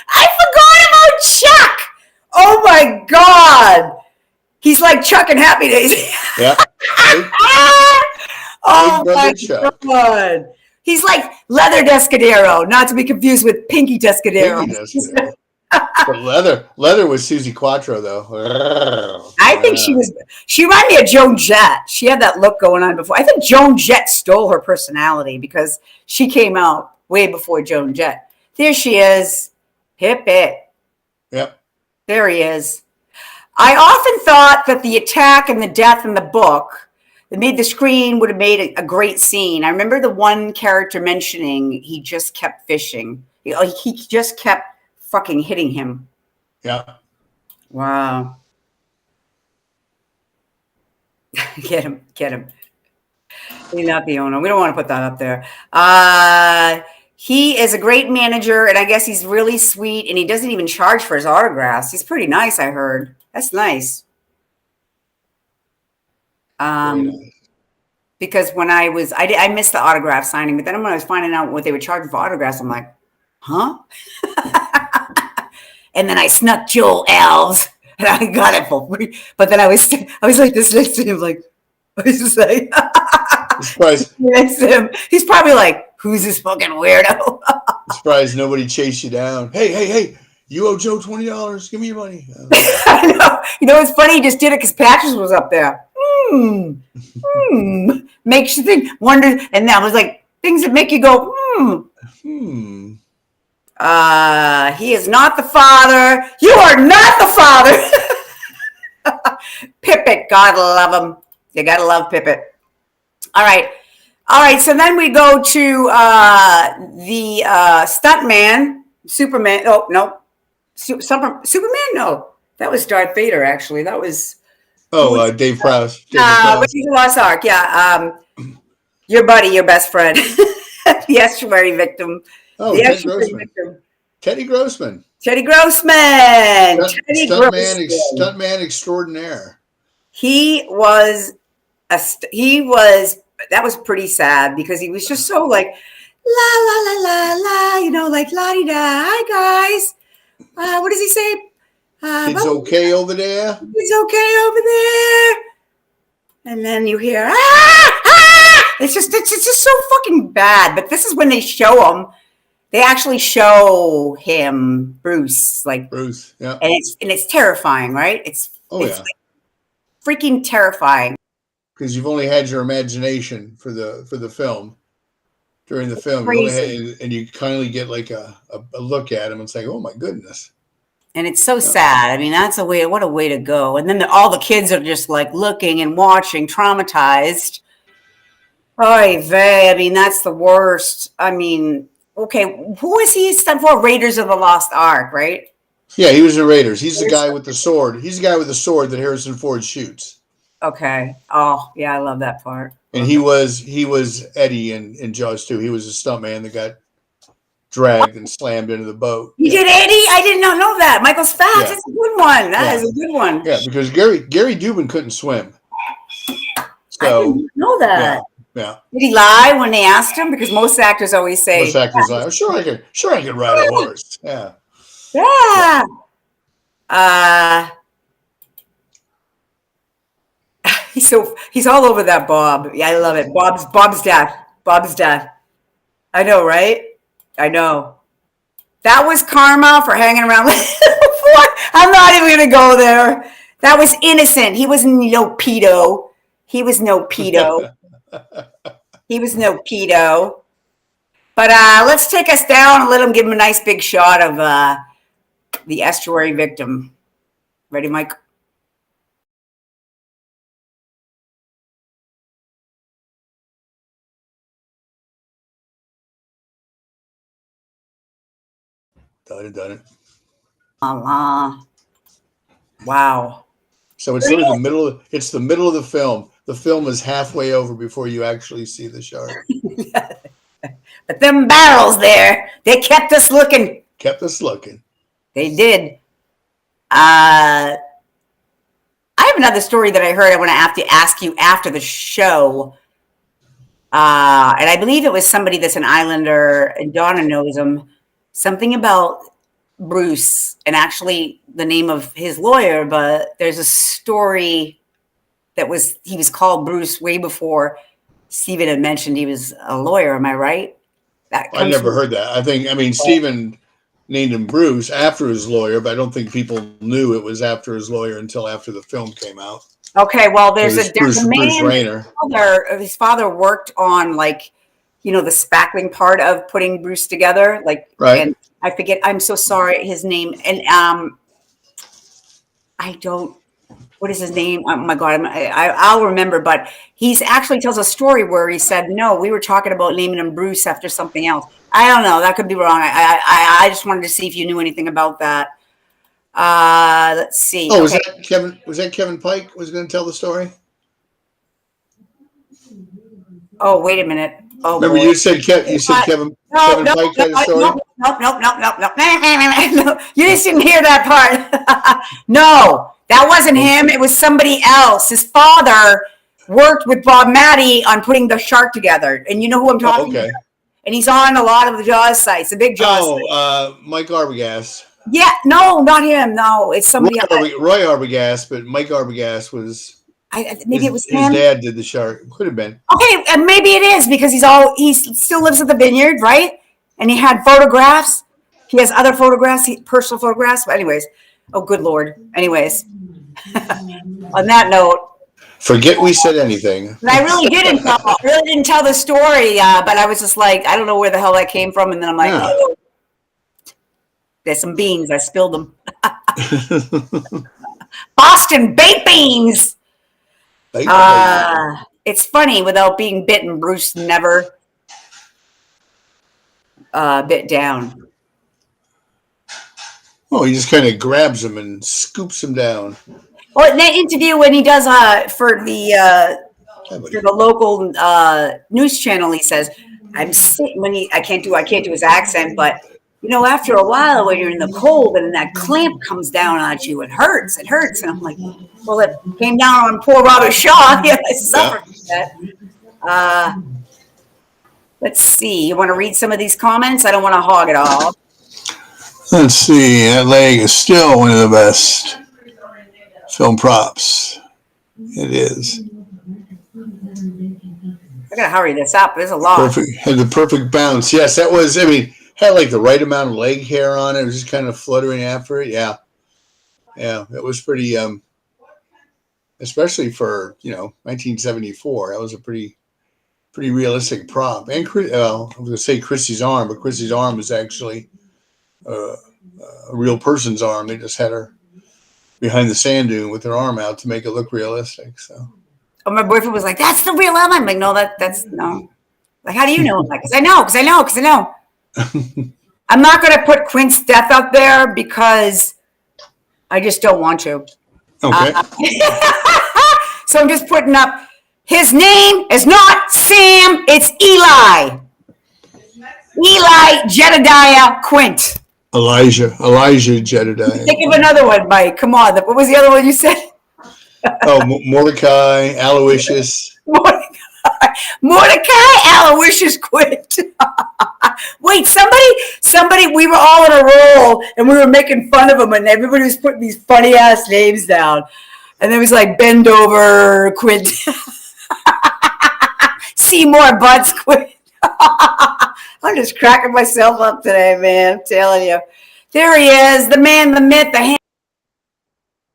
I forgot about Chuck. Oh my God. He's like Chuck and Happy Days. Yeah. Oh my God. He's like Leather Descadero, not to be confused with Pinky Descadero. But Leather was Susie Quattro, though. I think she reminded me of Joan Jett. She had that look going on before. I think Joan Jett stole her personality because she came out way before Joan Jett. There she is. Pippet. Yep. There he is. I often thought that the attack and the death in the book that made the screen would have made a great scene. I remember the one character mentioning he just kept fishing. He just kept fucking hitting him. Yeah. Wow. Get him. He's not the owner. We don't want to put that up there. He is a great manager, and I guess he's really sweet, and he doesn't even charge for his autographs. He's pretty nice, I heard. That's nice. Because when I missed the autograph signing, but then when I was finding out what they were charging for autographs, I'm like, huh? And then I snuck Joel Alves, and I got it for free. But then I was like this next to him, like, I was just like, next to him. He's probably like, who's this fucking weirdo? Surprised nobody chased you down. Hey, you owe Joe $20. Give me your money. I know. You know, it's funny. He just did it because Patches was up there. Makes you think, wonder. And that was like things that make you go, He is not the father. You are not the father. Pippet. Gotta love him. You gotta love Pippet. All right. All right, so then we go to the stuntman, Superman. Oh no, Superman. No, that was Darth Vader. Actually, that was Dave Prowse. David Prowse. Raiders of the Lost Ark. Yeah, your buddy, your best friend, the estuary victim. Oh, the Ted Grossman. Teddy Grossman. Teddy Grossman. Stuntman extraordinaire. He was that was pretty sad because he was just so like la la la la la, you know, like la di da. Hi guys. What does he say? It's okay over there. It's okay over there. And then you hear It's just so fucking bad. But this is when they show him. They actually show him, Bruce, like Bruce, yeah. And it's terrifying, right? It's like freaking terrifying. Because you've only had your imagination for the film. During the film, and you kindly get like a look at him and say, "Oh my goodness!" And it's so sad. I mean, what a way to go. And then all the kids are just like looking and watching, traumatized. Oy vey. I mean, that's the worst. I mean, okay, who is he stunt for? Raiders of the Lost Ark, right? Yeah, he was in Raiders. He's the guy with the sword. He's the guy with the sword that Harrison Ford shoots. Okay. Oh, yeah, I love that part. And he was Eddie in Jaws 2. He was a stuntman that got dragged and slammed into the boat. You did Eddie? I did not know that. Michael Spatz. That's a good one. That is a good one. Yeah, because Gary Dubin couldn't swim. So I didn't know that. Yeah. Did he lie when they asked him? Because most actors always say. Most actors lie. Sure, I could ride a horse. Yeah. Yeah. He's all over that Bob. Yeah, I love it. Bob's death. I know, right? I know. That was karma for hanging around with I'm not even gonna go there. That was innocent. He was no pedo. He was no pedo. But let's take us down and let him give him a nice big shot of the estuary victim. Ready, Mike? Done it. Wow. So it's literally the middle. It's the middle of the film. The film is halfway over before you actually see the shark. But them barrels there, they kept us looking. They did. I have another story that I heard. I want to have to ask you after the show. And I believe it was somebody that's an Islander, and Donna knows him. Something about Bruce, and actually the name of his lawyer, but there's a story that he was called Bruce way before Stephen had mentioned he was a lawyer. Am I right? I never heard that. Stephen named him Bruce after his lawyer, but I don't think people knew it was after his lawyer until after the film came out. Okay, well, there's a Bruce Rayner. His father worked on the spackling part of putting Bruce together, right. And I forget. I'm so sorry. His name and I don't. What is his name? Oh my God, I'll remember. But he's actually tells a story where he said, "No, we were talking about naming him Bruce after something else." I don't know. That could be wrong. I just wanted to see if you knew anything about that. Let's see. Oh, okay. Was that Kevin Pike was going to tell the story? Oh, wait a minute. Oh, remember, boy. You said Kevin Pike had a story? No. You just didn't hear that part. No, that wasn't him. It was somebody else. His father worked with Bob Matty on putting the shark together. And you know who I'm talking about? And he's on a lot of the Jaws sites, the big Jaws sites. Mike Arbogast. Yeah, no, not him. No, it's somebody else. Roy Arbogast, but Mike Arbogast was... maybe it was him. His dad did the shark. Could have been. Okay, and maybe it is because he still lives at the vineyard, right? And he had photographs. He has other photographs, personal photographs. But anyways, oh good Lord. Anyways, on that note, forget we said anything. And I really didn't tell the story, but I was just like, I don't know where the hell that came from, and then I'm like, oh, there's some beans. I spilled them. Boston baked beans. it's funny, without being bitten, Bruce never bit down. Oh, he just kind of grabs him and scoops him down. Well, in that interview when he does for the local news channel, he says, "I'm sick." I can't do his accent, but after a while, when you're in the cold and that clamp comes down on you, it hurts. It hurts, and I'm like, well, it came down on poor Robert Shaw. Yeah, I suffered from that. Let's see. You want to read some of these comments? I don't want to hog it all. Let's see. That leg is still one of the best film props. It is. I gotta hurry this up. There's a lot. Perfect. Had the perfect bounce. Yes, that was. I mean, had like the right amount of leg hair on it. It was just kind of fluttering after it. Yeah, it was pretty. Especially for 1974, that was a pretty realistic prop. And I was going to say Chrissy's arm, but Chrissy's arm was actually a real person's arm. They just had her behind the sand dune with her arm out to make it look realistic. So. Oh, my boyfriend was like, "That's the real Ellen." I'm like, "No, that's no." Like, how do you know? I'm like, because I know. I'm not going to put Quint's death up there because I just don't want to. Okay. So I'm just putting up, his name is not Sam, it's Eli. Eli Jedediah Quint. Elijah Jedediah. Think of another one, Mike. Come on. What was the other one you said? Mordecai, Aloysius. Mordecai Aloysius Quint. Wait, somebody, we were all in a roll and we were making fun of him and everybody was putting these funny ass names down. And there was like Bend Over Quint. Seymour Butts Quint. I'm just cracking myself up today, man. I'm telling you. There he is, the man, the myth,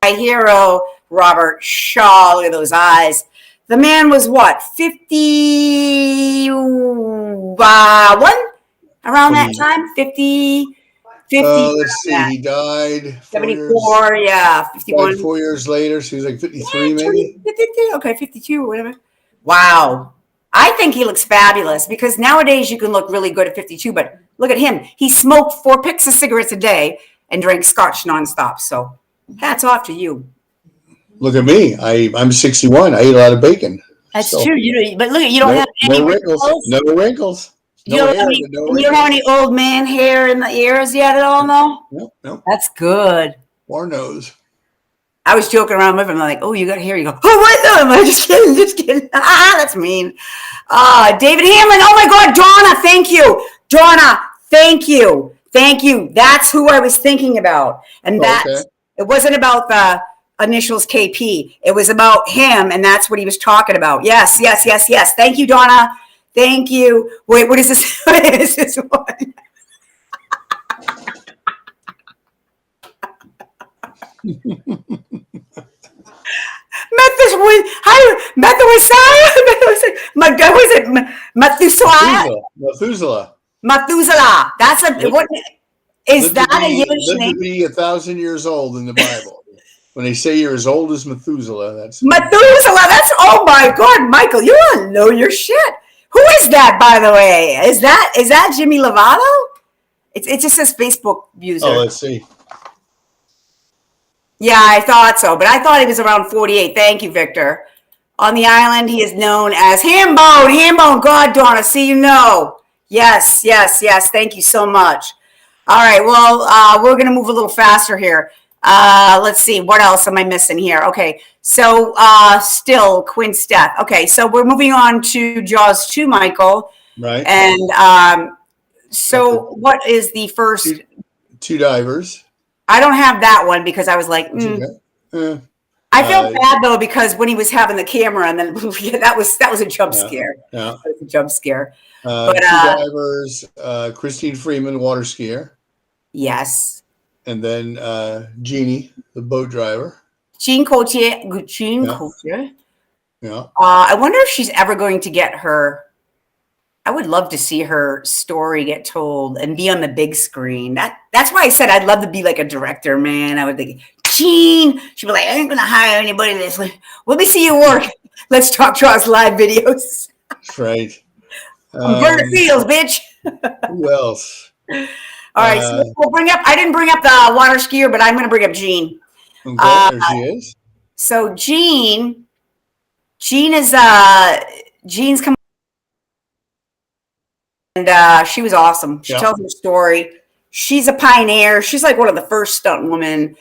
my hero, Robert Shaw. Look at those eyes. The man was what, 51? Around that time? 50? Let's see, he died 74, yeah, 51. 4 years later, so he was like 53 maybe? 52, okay, 52 or whatever. Wow. I think he looks fabulous because nowadays you can look really good at 52, but look at him. He smoked 4 packs of cigarettes a day and drank scotch nonstop. So hats off to you. Look at me. I'm 61. I eat a lot of bacon. That's true. But look, you don't have any wrinkles. No wrinkles. You don't have any old man hair in the ears yet at all, no? No. That's good. Or nose. I was joking around with him. I'm like, "Oh, you got hair." You go, "Oh, what? No, I'm just kidding. That's mean." David Hamlin. Oh my God, Donna, thank you. Donna, thank you. That's who I was thinking about. And it wasn't about the initials KP. It was about him, and that's what he was talking about. Yes. Thank you, Donna. Thank you. Wait, what is this? What is this one? Methuselah. That's what is that a Yiddish name? To be 1,000 years old in the Bible. When they say you're as old as Methuselah, that's Methuselah. That's, oh my God, Michael, you don't know your shit. Who is that, by the way? Is that Jimmy Lovato? It just says Facebook user. Oh, let's see. Yeah, I thought so, but I thought he was around 48. Thank you, Victor. On the island, he is known as Hambone. God, Donna, see you know. Yes. Thank you so much. All right, well, we're going to move a little faster here. Let's see, what else am I missing here? Okay, so still Quint's death. Okay, so we're moving on to Jaws 2, Michael. Right. And so what is the first? Two divers. I don't have that one because I was like, I felt bad though because when he was having the camera and then that was a jump scare. Yeah. That was a jump scare. Two divers, Christine Freeman, water skier. Yes. And then Jeannie, the boat driver. Jean Coultier. Yeah. I wonder if she's ever going to get her. I would love to see her story get told and be on the big screen. That's why I said I'd love to be like a director, man. I would think, Jean, she'd be like, I ain't gonna hire anybody this way. Let me see you work. Let's Talk Draws live videos. That's right. I'm Burger Fields, bitch. Who else? All right, so we'll bring up. I didn't bring up the water skier, but I'm going to bring up Jean. Okay, there she is. So Jean is Jean's coming, and she was awesome. She tells her story. She's a pioneer. She's like one of the first stunt women.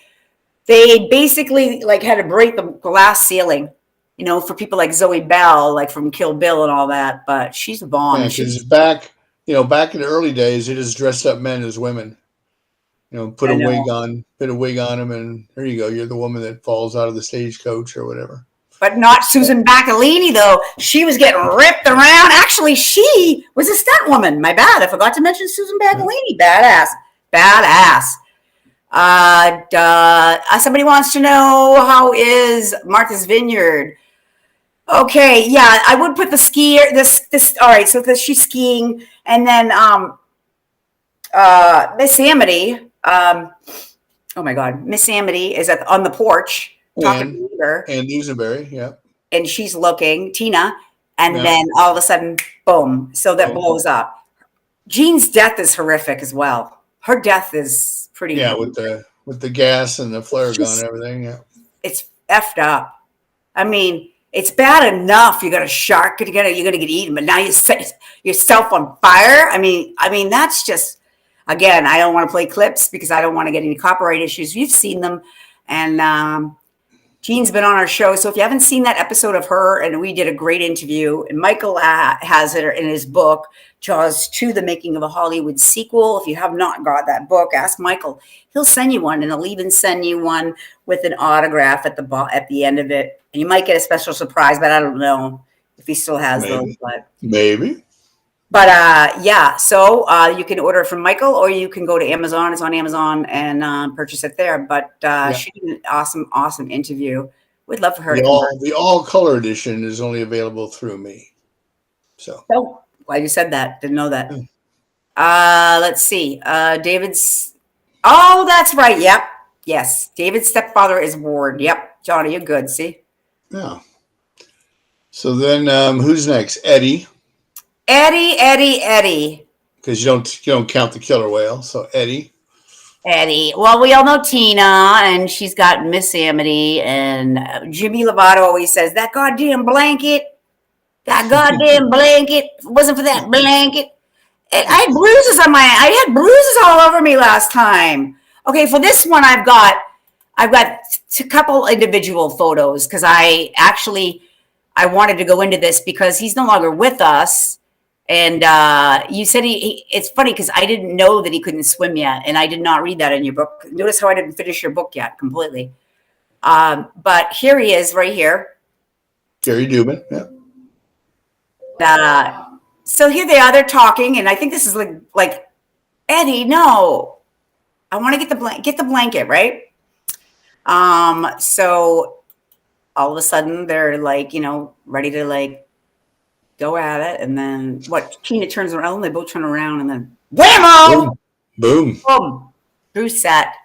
They basically like had to break the glass ceiling, you know, for people like Zoe Bell, like from Kill Bill and all that. But she's a bomb. Yeah, because back in the early days, they just dressed up men as women. You know, put a wig on them, and there you go. You're the woman that falls out of the stagecoach or whatever. But not Susan Baccalini, though. She was getting ripped around. Actually, she was a stunt woman. My bad. I forgot to mention Susan Baccalini. Badass. Somebody wants to know, how is Martha's Vineyard? Okay, yeah, I would put the skier. All right. So she's skiing, and then Miss Amity. Oh my God, Miss Amity is on the porch talking to her. And Dusenberry, yeah. And she's looking, Tina, and then all of a sudden, boom. So that blows up. Jean's death is horrific as well. Her death is pretty. Yeah, with the gas and the flare gun and everything. Yeah, it's effed up. I mean, it's bad enough. You got a shark, you're gonna get eaten, but now you set yourself on fire. I mean, that's just. Again, I don't want to play clips because I don't want to get any copyright issues. You've seen them, and Jean's been on our show. So if you haven't seen that episode of her, and we did a great interview, and Michael has it in his book, Jaws 2, The Making of a Hollywood Sequel. If you have not got that book, ask Michael. He'll send you one, and he'll even send you one with an autograph at the end of it. And you might get a special surprise, but I don't know if he still has those. Maybe. But yeah, so you can order from Michael, or you can go to Amazon. It's on Amazon, and purchase it there. But she did an awesome interview. We'd love for her to come. The all color edition is only available through me. So glad you said that. Didn't know that. Let's see. David's. Oh, that's right. Yep. Yes. David's stepfather is Ward. Yep. Johnny, you're good. See. Yeah. So then, who's next? Eddie. Because you don't count the killer whale, so Eddie. Well, we all know Tina, and she's got Miss Amity, and Jimmy Lovato always says that goddamn blanket. If it wasn't for that blanket. I had bruises all over me last time. Okay, for this one, I've got a couple individual photos because I wanted to go into this because he's no longer with us. And you said it's funny because I didn't know that he couldn't swim yet. And I did not read that in your book. Notice how I didn't finish your book yet completely. But here he is right here. Gary Dubin. Yeah. So here they are. They're talking. And I think this is like Eddie, no. I want to get the blanket, right? So all of a sudden they're like, ready to go at it, and then Tina turns around, they both turn around, and then whammo! Boom. Through set.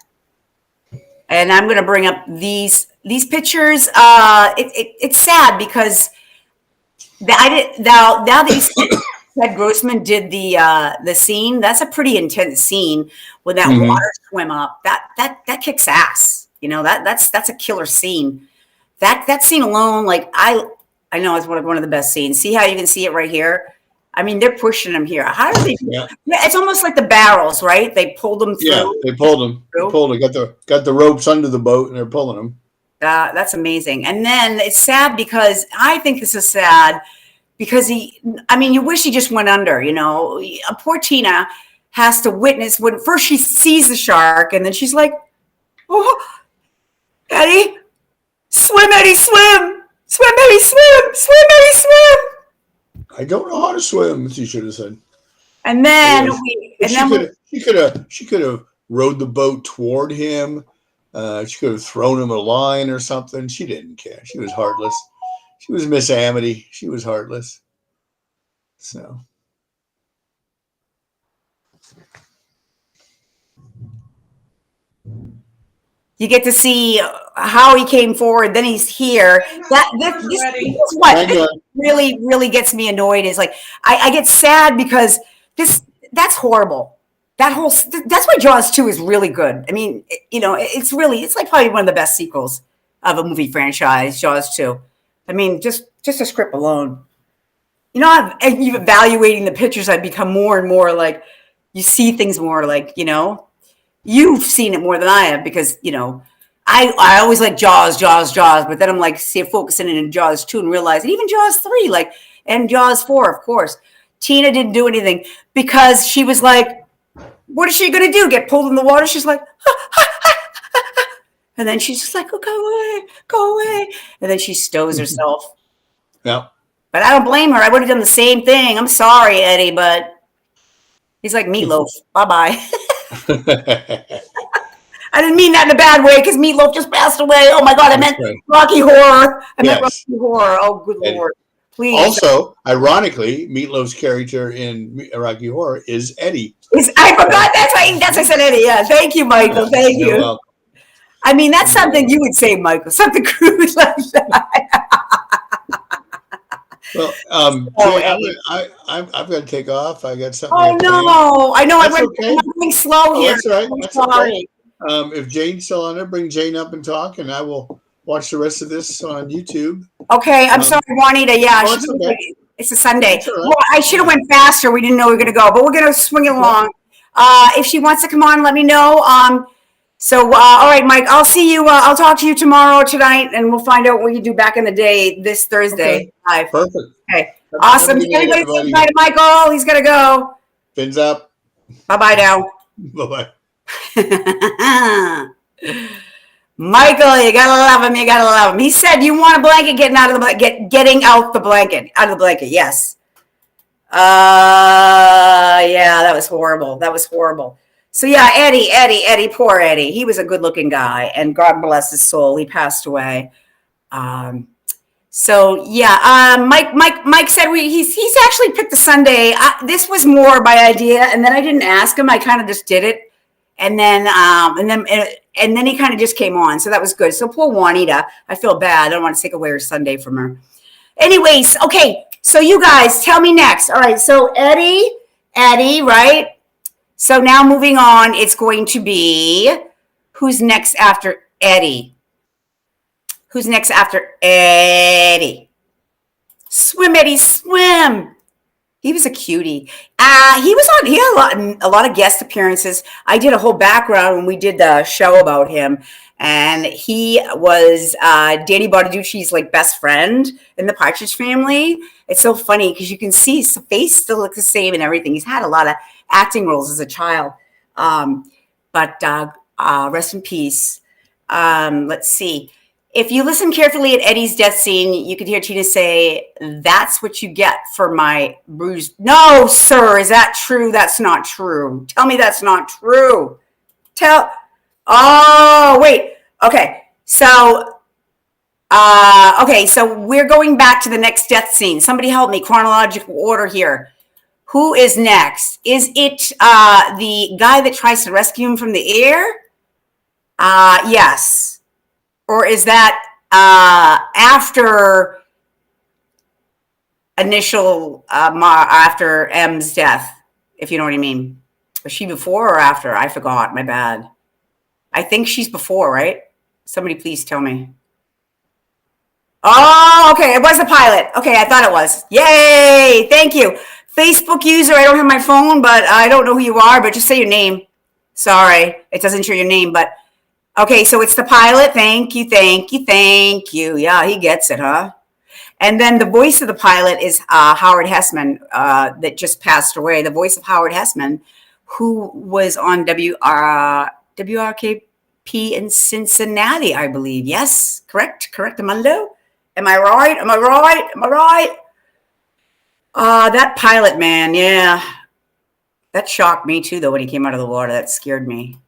And I'm going to bring up these pictures. It's sad because now that Ted Grossman did the scene, that's a pretty intense scene when that water swim up. That kicks ass. That's a killer scene. That scene alone, I know it's one of the best scenes. See how you can see it right here? I mean, they're pushing them here. How do they? Yeah, it's almost like the barrels, right? They pulled them through. Yeah, they pulled them. Got the ropes under the boat, and they're pulling them. That's amazing. And then it's sad because I think this is sad because you wish he just went under. Poor Tina has to witness when first she sees the shark, and then she's like, "Oh, Eddie, swim, Eddie, swim." Swim, Eddie, swim! Swim, Eddie, swim! I don't know how to swim, she should have said. And then she could have rowed the boat toward him. She could have thrown him a line or something. She didn't care. She was heartless. She was Miss Amity. She was heartless. So. You get to see how he came forward. Then he's here. This is what really, really gets me annoyed is like, I get sad because that's horrible. That's why Jaws 2 is really good. I mean, it's like probably one of the best sequels of a movie franchise, Jaws 2. I mean, just a script alone. I'm evaluating the pictures. I've become more and more like, you see things more like, you've seen it more than I have because, I always like Jaws, but then I'm like, focusing in Jaws 2 and realizing even Jaws 3, like, and Jaws 4, of course. Tina didn't do anything because she was like, what is she going to do? Get pulled in the water? She's like, and then she's just like, oh, go away. And then she stows herself. Yeah. But I don't blame her. I would have done the same thing. I'm sorry, Eddie, but he's like Meatloaf. Bye-bye. I didn't mean that in a bad way because Meatloaf just passed away. Oh, my God. I meant Rocky Horror. Meant Rocky Horror. Oh, good Lord. Please. Also, ironically, Meatloaf's character in Rocky Horror is Eddie. I forgot. That's why I said Eddie. Yeah. Thank you, Michael. Thank you. Welcome. I mean, that's something you would say, Michael. Something crude like that. Well, Jay, I've got to take off. I got something. Oh no! I know I'm going slow here. That's right. That's okay. If Jane's still on there, bring Jane up and talk, and I will watch the rest of this on YouTube. Okay, I'm sorry, Juanita. Yeah, it's a Sunday. Right. Well, I should have went faster. We didn't know we were going to go, but we're going to swing it along. If she wants to come on, let me know. So, all right, Mike, I'll see you. I'll talk to you tomorrow or tonight, and we'll find out what you do back in the day this Thursday. Okay. Perfect. Okay. Awesome. Everybody say bye to Michael. He's going to go. Fins up. Bye-bye now. Bye-bye. Michael, you got to love him. You got to love him. He said, you want a blanket, getting out of the getting out the blanket. Out of the blanket, yes. Yeah, that was horrible. That was horrible. So yeah, Eddie, poor Eddie. He was a good-looking guy, and God bless his soul. He passed away. So yeah, Mike said he's actually picked the Sunday. This was more by idea, and then I didn't ask him. I kind of just did it, and then he kind of just came on. So that was good. So poor Juanita, I feel bad. I don't want to take away her Sunday from her. Anyways, okay. So you guys, tell me next. All right. So Eddie, right? So now moving on, it's going to be who's next after Eddie? Who's next after Eddie? Swim, Eddie, swim. He was a cutie. He had a lot of guest appearances. I did a whole background when we did the show about him. And he was Danny Bonaducci's like best friend in the Partridge Family. It's so funny because you can see his face still looks the same and everything. He's had a lot of acting roles as a child. But rest in peace. Let's see. If you listen carefully at Eddie's death scene, you could hear Tina say, "That's what you get for my bruise." No, sir. Is that true? That's not true. Tell me that's not true. Oh, wait. Okay. So we're going back to the next death scene. Somebody help me. Chronological order here. Who is next? Is it the guy that tries to rescue him from the air? Yes. Or is that after after M's death, if you know what I mean? Was she before or after? I forgot. My bad. I think she's before, right? Somebody please tell me. Oh, okay. It was the pilot. Okay, I thought it was. Yay! Thank you. Facebook user, I don't have my phone, but I don't know who you are, but just say your name. Sorry, it doesn't show your name, but okay, so it's the pilot. Thank you. Yeah, he gets it, huh? And then the voice of the pilot is Howard Hessman that just passed away. The voice of Howard Hessman, who was on WRKP in Cincinnati, I believe. Yes, correct, Amundo? Am I right? That pilot, man, yeah. That shocked me too, though, when he came out of the water. That scared me.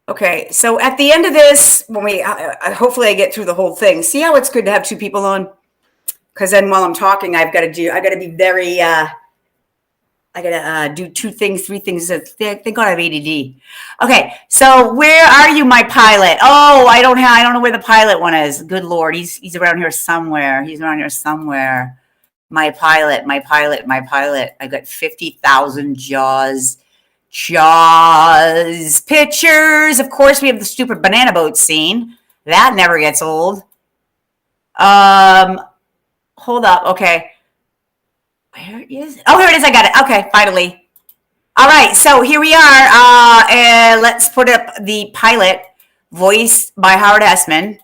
Okay, so at the end of this, when hopefully I get through the whole thing. See how it's good to have two people on? Because then while I'm talking, I got to be very, I I gotta do 2 things, 3 things. Thank God I have ADD. Okay, so where are you, my pilot? Oh, I don't know where the pilot one is. Good Lord, he's around here somewhere. He's around here somewhere. My pilot, my pilot, my pilot. I got 50,000 Jaws pictures. Of course, we have the stupid banana boat scene. That never gets old. Hold up. Okay. Where is it? Oh, here it is. I got it. Okay, finally. All right, so here we are. And let's put up the pilot voiced by Howard Hesseman.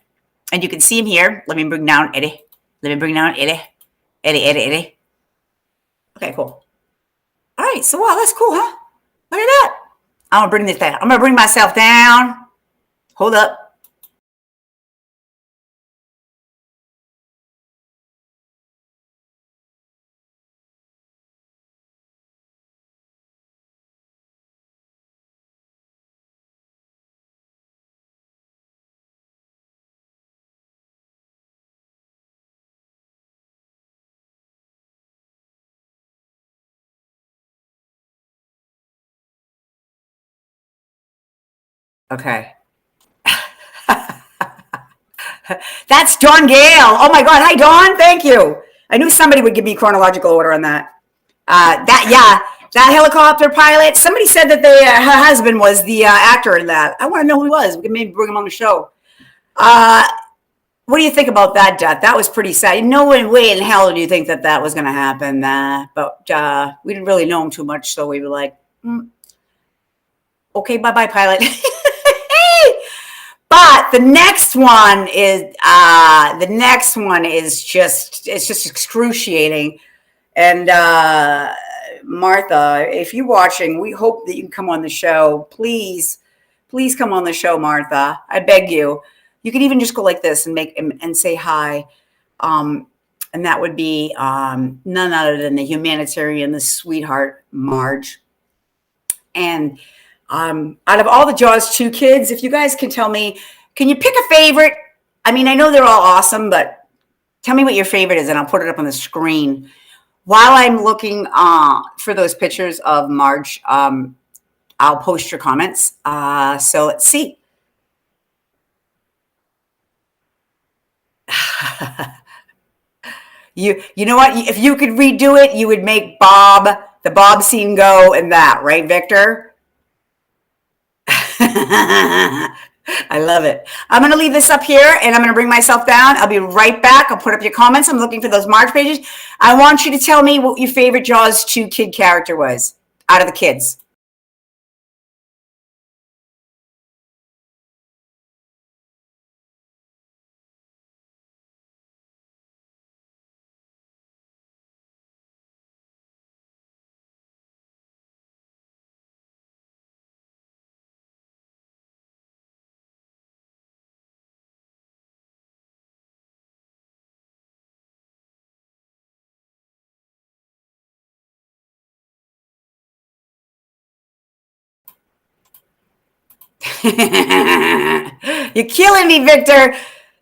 And you can see him here. Let me bring down Eddie. Eddie. Okay, cool. All right, so wow, that's cool, huh? Look at that. I'm gonna bring this down. I'm gonna bring myself down. Hold up. Okay. That's Dawn Gale. Oh my God. Hi, Dawn. Thank you. I knew somebody would give me chronological order on that. That helicopter pilot. Somebody said that her husband was the actor in that. I want to know who he was. We can maybe bring him on the show. What do you think about that death? That was pretty sad. No way in hell do you think that was going to happen. But we didn't really know him too much, so we were like, okay, bye-bye, pilot. But the next one is just excruciating. And Martha, if you're watching, we hope that you can come on the show. Please come on the show, Martha. I beg you. You can even just go like this and say hi. And that would be none other than the humanitarian, the sweetheart, Marge. And out of all the Jaws 2 kids, if you guys can tell me, can you pick a favorite? I mean, I know they're all awesome, but tell me what your favorite is, and I'll put it up on the screen. While I'm looking for those pictures of Marge, I'll post your comments. So let's see. You know what? If you could redo it, you would make the Bob scene go and that, right, Victor? I love it. I'm going to leave this up here and I'm going to bring myself down. I'll be right back. I'll put up your comments. I'm looking for those Marge pages. I want you to tell me what your favorite Jaws 2 kid character was out of the kids. You're killing me, Victor.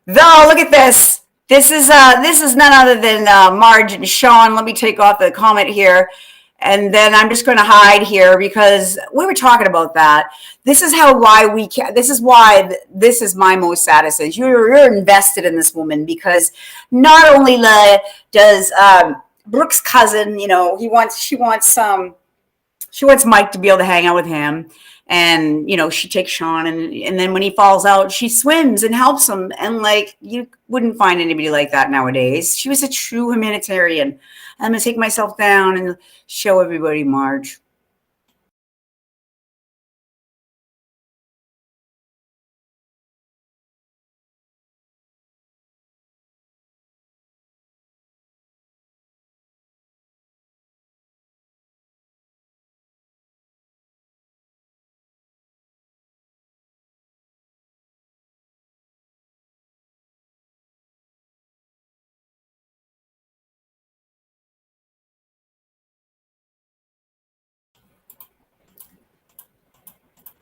Though, look at this. This is none other than Marge and Sean. Let me take off the comment here. And then I'm just going to hide here because we were talking about that. This is why this is my most saddest. Is you're invested in this woman because not only does Brooke's cousin, she wants Mike to be able to hang out with him. And, she takes Sean and then when he falls out, she swims and helps him. And you wouldn't find anybody like that nowadays. She was a true humanitarian. I'm going to take myself down and show everybody Marge.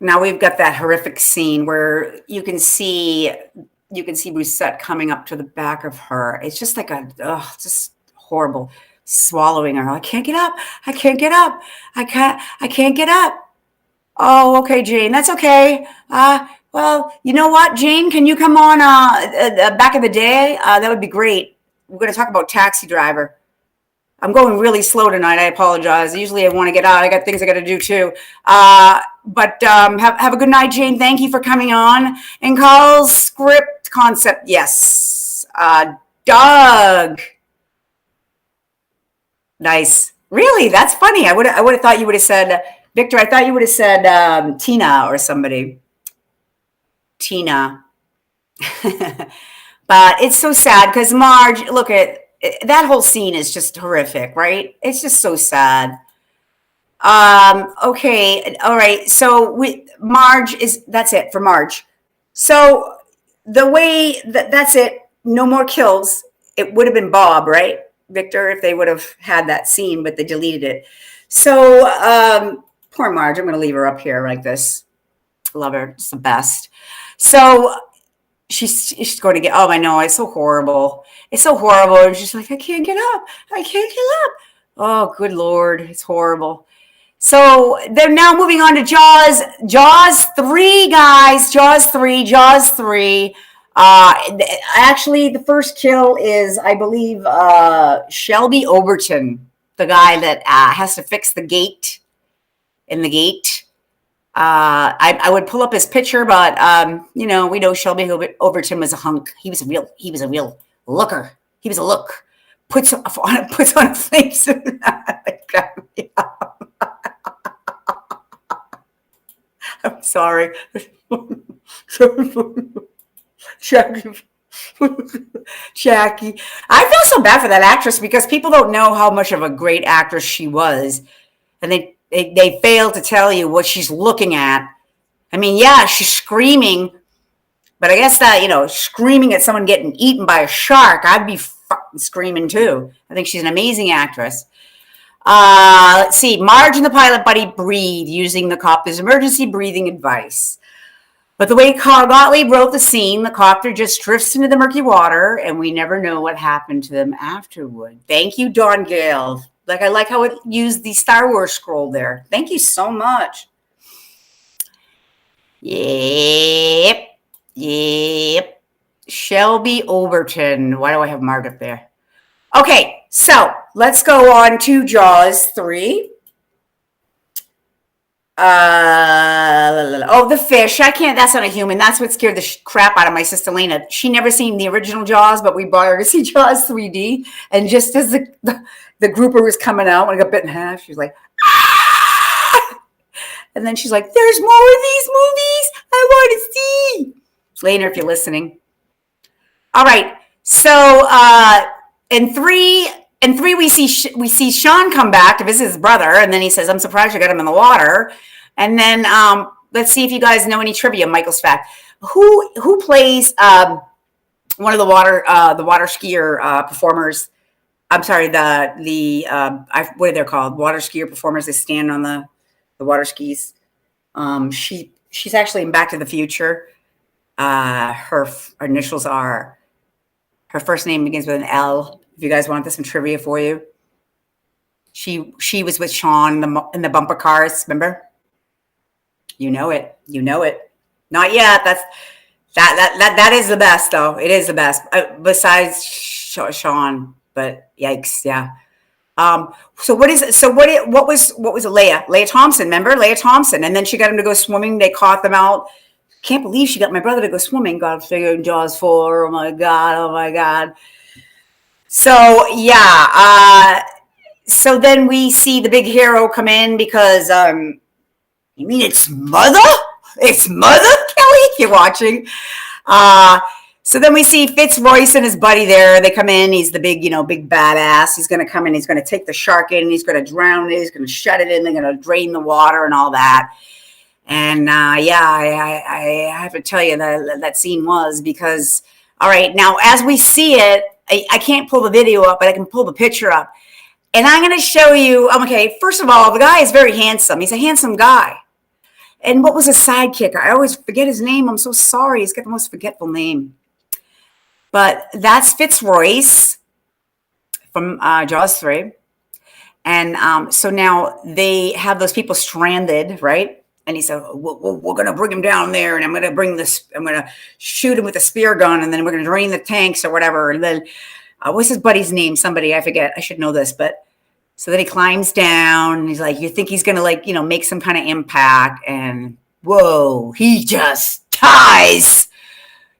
Now we've got that horrific scene where you can see Brissette coming up to the back of her. It's just just horrible. swallowing her. I can't get up. I can't get up. I can't get up. Oh, okay, Jane. That's okay. Well, you know what, Jane? Can you come on back in the day? That would be great. We're going to talk about Taxi Driver. I'm going really slow tonight. I apologize. Usually I want to get out. I got things I got to do too. But have a good night, Jane. Thank you for coming on. And Carl's script concept. Yes. Doug. Nice. Really? That's funny. I would have thought you would have said, Victor, I thought you would have said Tina or somebody. Tina. But it's so sad because Marge, look at that whole scene is just horrific, right? It's just so sad. Okay. All right. So that's it for Marge. So the way that's it, no more kills. It would have been Bob, right? Victor, if they would have had that scene, but they deleted it. So, poor Marge, I'm going to leave her up here like this. Love her. It's the best. So she's going to get, oh, I know. It's so horrible. It's so horrible. And she's like, I can't get up. I can't get up. Oh, good Lord. It's horrible. So they're now moving on to Jaws. Jaws 3, guys. Jaws 3. Actually, the first kill is, I believe, Shelby Overton, the guy that has to fix the gate in the gate. I would pull up his picture, but we know Shelby Overton was a hunk. He was a real looker. He was a look. Puts on a flame suit. I'm sorry. Jackie. I feel so bad for that actress because people don't know how much of a great actress she was. And they fail to tell you what she's looking at. I mean, yeah, she's screaming, but I guess that, screaming at someone getting eaten by a shark, I'd be fucking screaming too. I think she's an amazing actress. Let's see. Marge and the pilot buddy breathe using the copter's emergency breathing advice. But the way Carl Gottlieb wrote the scene, the copter just drifts into the murky water, and we never know what happened to them afterward. Thank you, Don Gale. I like how it used the Star Wars scroll there. Thank you so much. Yep. Shelby Overton. Why do I have Marge up there? Okay, so let's go on to Jaws 3. The fish. I can't. That's not a human. That's what scared the crap out of my sister Lena. She never seen the original Jaws, but we brought her to see Jaws 3D. And just as the grouper was coming out, when I got bit in half, she was like, ah! And then she's like, there's more of these movies I want to see. Lena, if you're listening. All right. So in three, we see Sean come back to visit his brother, and then he says, I'm surprised you got him in the water. And then let's see if you guys know any trivia, Michael's fact. Who plays one of the water skier performers? I'm sorry, what are they called? Water skier performers. They stand on the water skis. She's actually in Back to the Future. Her initials are, her first name begins with an L. If you guys want this some trivia for you. She was with Sean in the bumper cars, remember? You know it. Not yet. That is the best though. It is the best. Besides Sean, but yikes, yeah. So what was Leia? Leia Thompson, remember? Leia Thompson. And then she got him to go swimming. They caught them out. Can't believe she got my brother to go swimming. God figured Jaws 4. Oh my God. So yeah. So then we see the big hero come in because you mean it's Mother? It's Mother, Kelly? You're watching. So then we see Fitzroyce and his buddy there. They come in. He's the big badass. He's going to come in. He's going to take the shark in. He's going to drown it. He's going to shut it in. They're going to drain the water and all that. And I have to tell you that scene was because, all right, now as we see it, I can't pull the video up, but I can pull the picture up. And I'm going to show you, okay, first of all, the guy is very handsome. He's a handsome guy. And what was his sidekick? I always forget his name. I'm so sorry. He's got the most forgetful name. But that's Fitzroyce from Jaws 3. And so now they have those people stranded, right? And he said, we're going to bring him down there, and I'm going to shoot him with a spear gun, and then we're going to drain the tanks or whatever. And then, what's his buddy's name? Somebody, I forget. I should know this. But so then he climbs down, and he's like, you think he's going to make some kind of impact. And whoa, he just dies.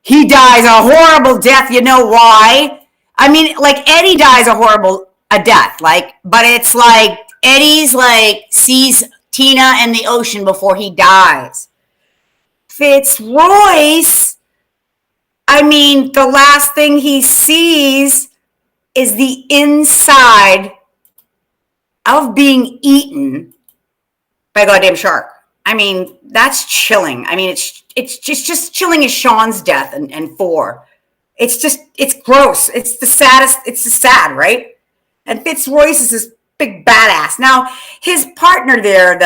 He dies a horrible death. You know why? I mean, like Eddie dies a death, but it's like Eddie's sees Tina in the ocean before he dies. Fitzroyce, I mean, the last thing he sees is the inside of being eaten by a goddamn shark. I mean, that's chilling. I mean, it's just chilling as Sean's death and 4. It's gross. It's the sad, right? And Fitzroyce is this big badass. Now, his partner there,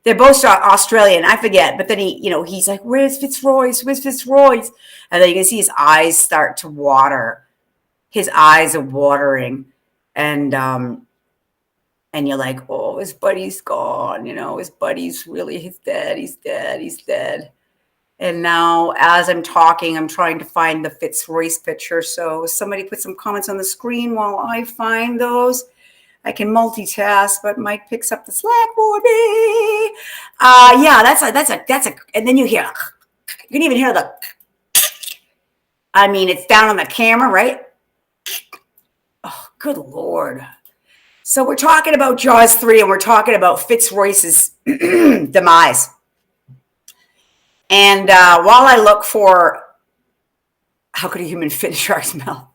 they're both Australian, I forget, but then he's like, where's Fitzroyce? Where's Fitzroyce? And then you can see his eyes start to water. His eyes are watering. And you're like, oh, his buddy's gone. His buddy's he's dead. And now, as I'm talking, I'm trying to find the Fitzroyce picture. So somebody put some comments on the screen while I find those. I can multitask, but Mike picks up the slack for me. Yeah, that's a, and then you can even hear it's down on the camera, right? Oh, good Lord. So we're talking about Jaws 3, and we're talking about Fitzroyce's demise. And while I look for how could a human fit in a shark's mouth?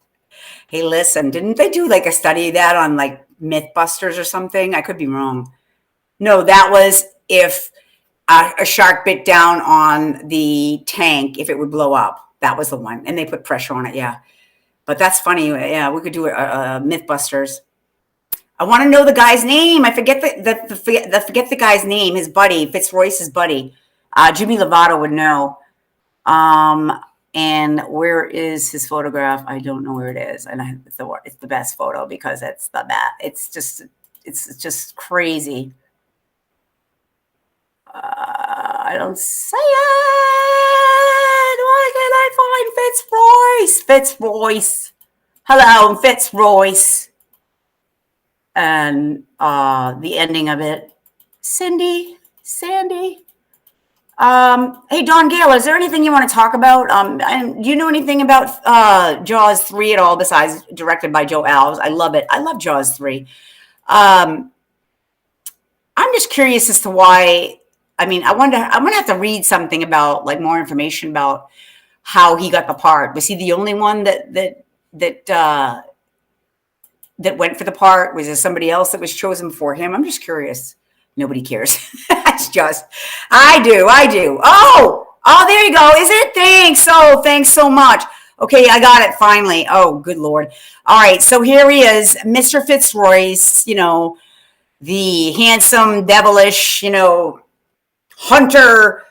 Hey, listen, didn't they do a study of that on Mythbusters or something? I could be wrong. No, that was if a shark bit down on the tank, if it would blow up. That was the one. And they put pressure on it, yeah. But that's funny. Yeah, we could do a Mythbusters. I want to know the guy's name. I forget the guy's name, his buddy, Fitzroyce's buddy. Jimmy Lovato would know. And where is his photograph? I don't know where it is. And it's the best photo because it's the best. It's just crazy. I don't say it. Why can't I find Fitzroyce? Fitzroyce. Hello, Fitzroyce. And the ending of it. Sandy. Hey, Don Gale, is there anything you want to talk about? Do you know anything about Jaws 3 at all besides directed by Joe Alves? I love it. I love Jaws 3. I'm just curious as to why. I'm going to have to read something about more information about how he got the part. Was he the only one that went for the part? Was there somebody else that was chosen for him? I'm just curious. Nobody cares. That's just, I do. Oh, there you go. Is it? Thanks so much. Okay, I got it finally. Oh, good Lord. All right, so here he is, Mr. Fitzroyce, the handsome, devilish, hunter.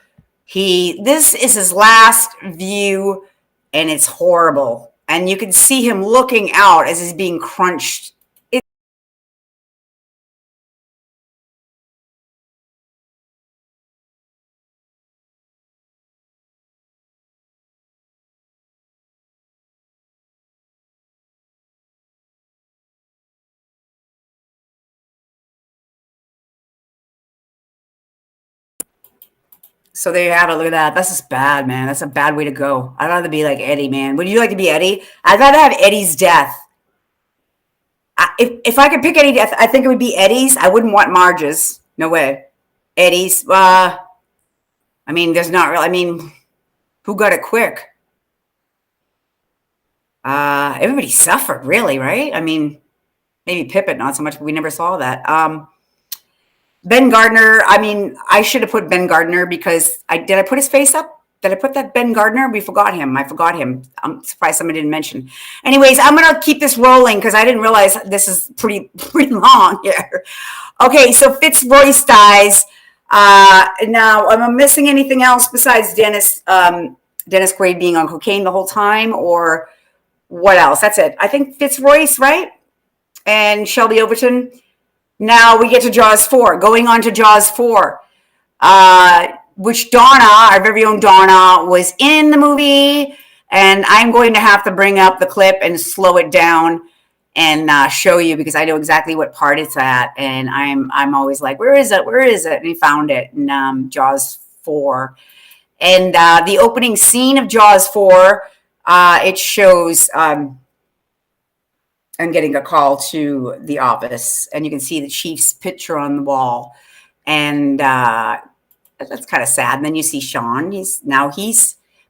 This is his last view, and it's horrible. And you can see him looking out as he's being crunched. So there you have it. Look at that. That's just bad, man. That's a bad way to go. I'd rather be like Eddie, man. Would you like to be Eddie? I'd rather have Eddie's death. If I could pick any death, I think it would be Eddie's. I wouldn't want Marge's. No way. Eddie's. There's not really. Who got it quick? Everybody suffered, really, right? Maybe Pippin, not so much, but we never saw that. Ben Gardner, I should have put Ben Gardner because did I put his face up? Did I put that Ben Gardner? I forgot him. I'm surprised somebody didn't mention. Anyways, I'm going to keep this rolling because I didn't realize this is pretty long here. Okay, so Fitzroyce dies. Now, am I missing anything else besides Dennis Quaid being on cocaine the whole time, or what else? That's it. I think Fitzroyce, right? And Shelby Overton. Now we get to Jaws 4. Going on to Jaws 4, which Donna, our very own Donna, was in the movie. And I'm going to have to bring up the clip and slow it down and show you, because I know exactly what part it's at. And I'm always like, where is it? Where is it? And he found it in Jaws 4. And the opening scene of Jaws 4, it shows I'm getting a call to the office, and you can see the chief's picture on the wall. And that's kind of sad. And then you see Sean. He's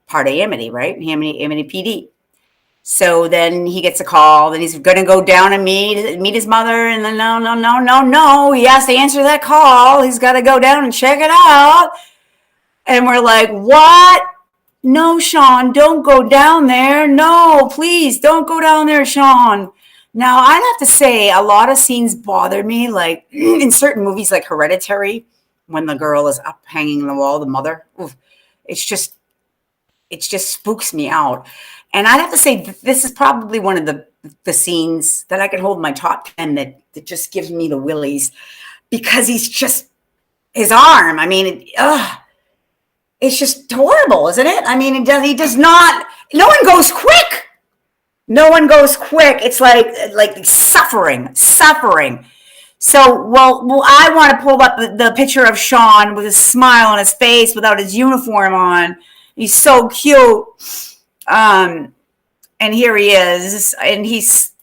part of Amity, right? Amity PD. So then he gets a call, then he's going to go down and meet his mother. And then no. He has to answer that call. He's got to go down and check it out. And we're like, what? No, Sean, don't go down there. No, please don't go down there, Sean. Now, I'd have to say a lot of scenes bother me, like in certain movies like Hereditary, when the girl is up hanging in the wall, the mother. Oof, it just spooks me out. And I'd have to say this is probably one of the scenes that I can hold in my top 10 that just gives me the willies, because he's just, his arm, I mean, it's just horrible, isn't it? I mean, he does not, no one goes quick. No one goes quick. It's like suffering. So, well, I want to pull up the picture of Sean with a smile on his face without his uniform on. He's so cute. And here he is. And he's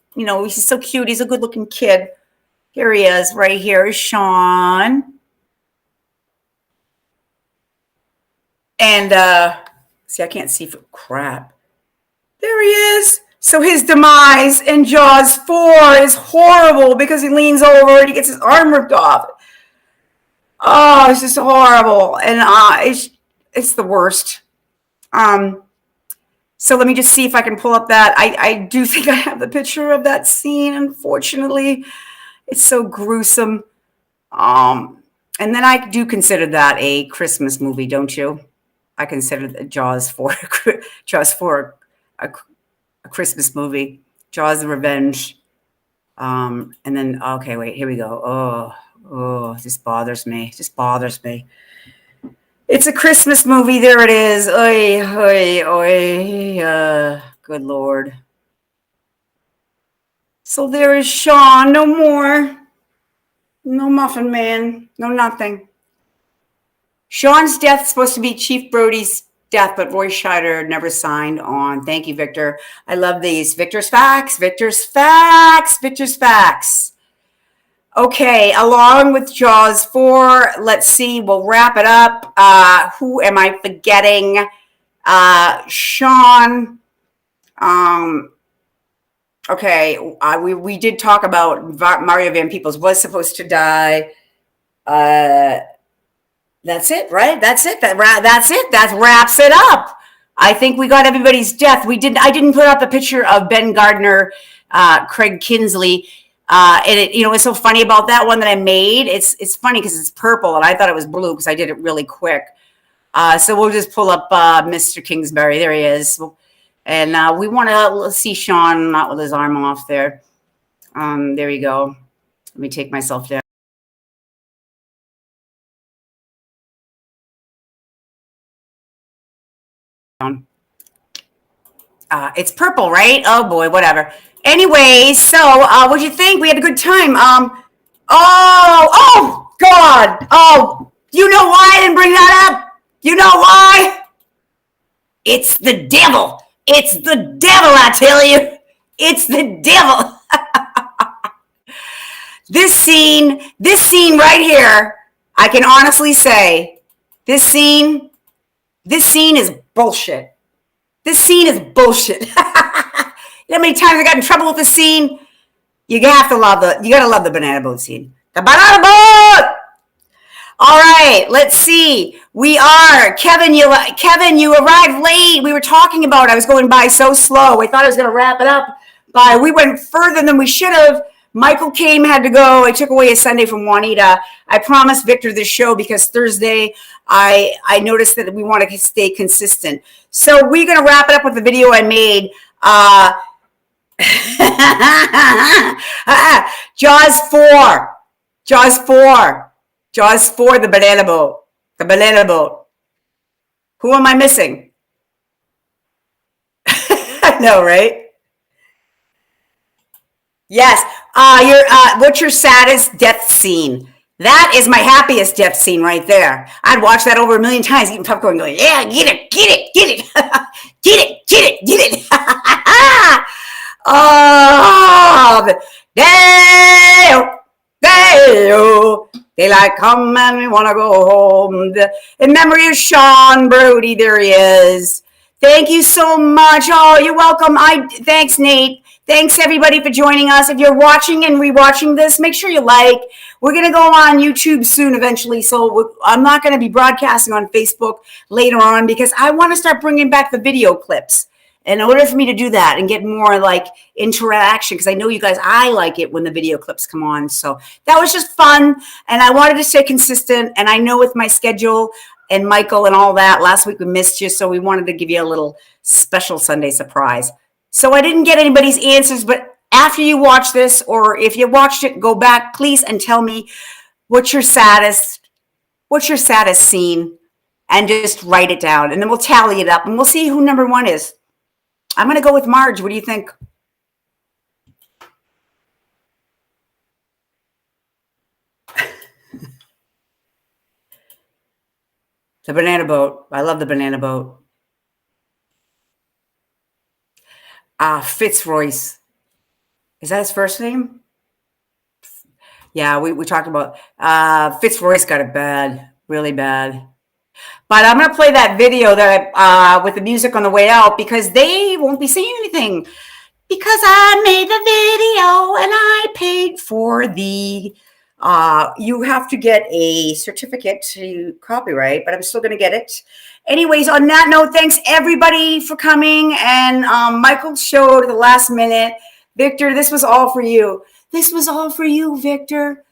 so cute. He's a good looking kid. Here he is, right here is Sean. And, see, I can't see for crap. There he is. So his demise in Jaws 4 is horrible, because he leans over and he gets his arm ripped off. Oh, it's just horrible. And it's the worst. So let me just see if I can pull up that. I do think I have the picture of that scene, unfortunately. It's so gruesome. And then I do consider that a Christmas movie, don't you? I consider Jaws 4 a Christmas movie. Jaws the Revenge. And then, okay, wait, here we go. Oh, this bothers me. It's a Christmas movie. There it is. Oy. Good Lord. So there is Sean. No more. No Muffin Man. No nothing. Sean's death is supposed to be Chief Brody's death, but Roy Scheider never signed on. Thank you, Victor. I love these. Victor's facts. Okay, along with Jaws 4, let's see, we'll wrap it up. Who am I forgetting? Sean. Okay, we did talk about Mario Van Peebles was supposed to die. That's it, right? That's it. That wraps it up. I think we got everybody's death. I didn't put up a picture of Ben Gardner, Craig Kinsley. And it's so funny about that one that I made. It's funny because it's purple, and I thought it was blue because I did it really quick. So we'll just pull up Mr. Kingsbury. There he is. And we want to see Sean not with his arm off there. There you go. Let me take myself down. It's purple, right? Oh boy, whatever. Anyway, so what'd you think? We had a good time. Oh God. Oh, you know why I didn't bring that up? You know why? It's the devil. It's the devil, I tell you. It's the devil. This scene right here, I can honestly say, this scene is bullshit. This scene is bullshit. You know how many times I got in trouble with this scene? You gotta love the banana boat scene. The banana boat! All right, let's see. We are, Kevin, you arrived late. We were talking about it. I was going by so slow. I thought I was gonna wrap it up we went further than we should have. Michael came, had to go. I took away a Sunday from Juanita. I promised Victor this show because Thursday I noticed that we want to stay consistent. So we're going to wrap it up with the video I made. Jaws 4. Jaws 4. Jaws 4, the banana boat. The banana boat. Who am I missing? I know, right? Yes. What's your saddest death scene? That is my happiest death scene right there. I'd watch that over a million times, eating popcorn, going, yeah, get it, get it, get it, get it, get it, get it. Oh, daylight come and we want to go home. In memory of Sean Brody, there he is. Thank you so much. Oh, you're welcome. Thanks, Nate. Thanks, everybody, for joining us. If you're watching and rewatching this, make sure you like. We're going to go on YouTube soon eventually, so I'm not going to be broadcasting on Facebook later on because I want to start bringing back the video clips. In order for me to do that and get more like interaction, because I know you guys, I like it when the video clips come on. So that was just fun. And I wanted to stay consistent. And I know with my schedule and Michael and all that, last week we missed you. So we wanted to give you a little special Sunday surprise. So I didn't get anybody's answers, but after you watch this, or if you watched it, go back, please, and tell me what's your saddest scene, and just write it down. And then we'll tally it up and we'll see who number one is. I'm going to go with Marge. What do you think? The banana boat. I love the banana boat. Fitzroyce. Is that his first name? Yeah, we talked about Fitzroyce got it bad, really bad. But I'm going to play that video that with the music on the way out because they won't be seeing anything because I made the video and I paid for the you have to get a certificate to copyright, but I'm still going to get it. Anyways, on that note, thanks everybody for coming. And Michael showed at the last minute. Victor, this was all for you. This was all for you, Victor.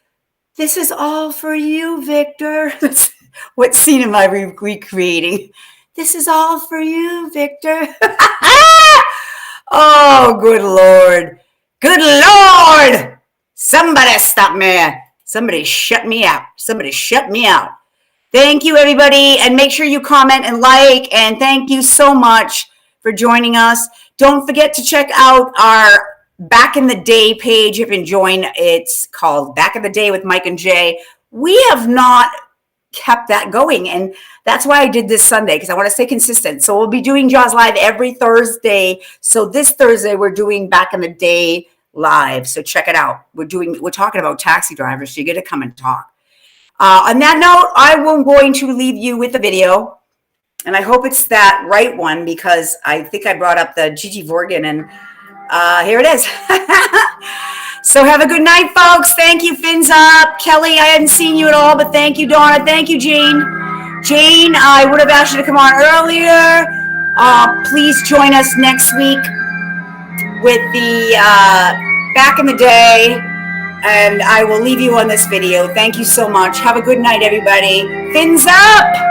This is all for you, Victor. What scene am I recreating? This is all for you, Victor. Oh, good Lord. Good Lord. Somebody stop me. Somebody shut me out. Somebody shut me out. Thank you, everybody. And make sure you comment and like. And thank you so much for joining us. Don't forget to check out our Back in the Day page. If you join, it's called Back in the Day with Mike and Jay. We have not kept that going, and that's why I did this Sunday, because I want to stay consistent. So we'll be doing Jaws Live every Thursday. So this Thursday we're doing Back in the Day live, so check it out. We're talking about taxi drivers, so you get to come and talk. On that note, I'm going to leave you with a video, and I hope it's that right one, because I think I brought up the Gigi Vorgan, and here it is. So have a good night, folks. Thank you, Fins Up. Kelly, I hadn't seen you at all, but thank you, Donna. Thank you, Jane. Jane, I would have asked you to come on earlier. Please join us next week with the Back in the Day, and I will leave you on this video. Thank you so much. Have a good night, everybody. Fins Up!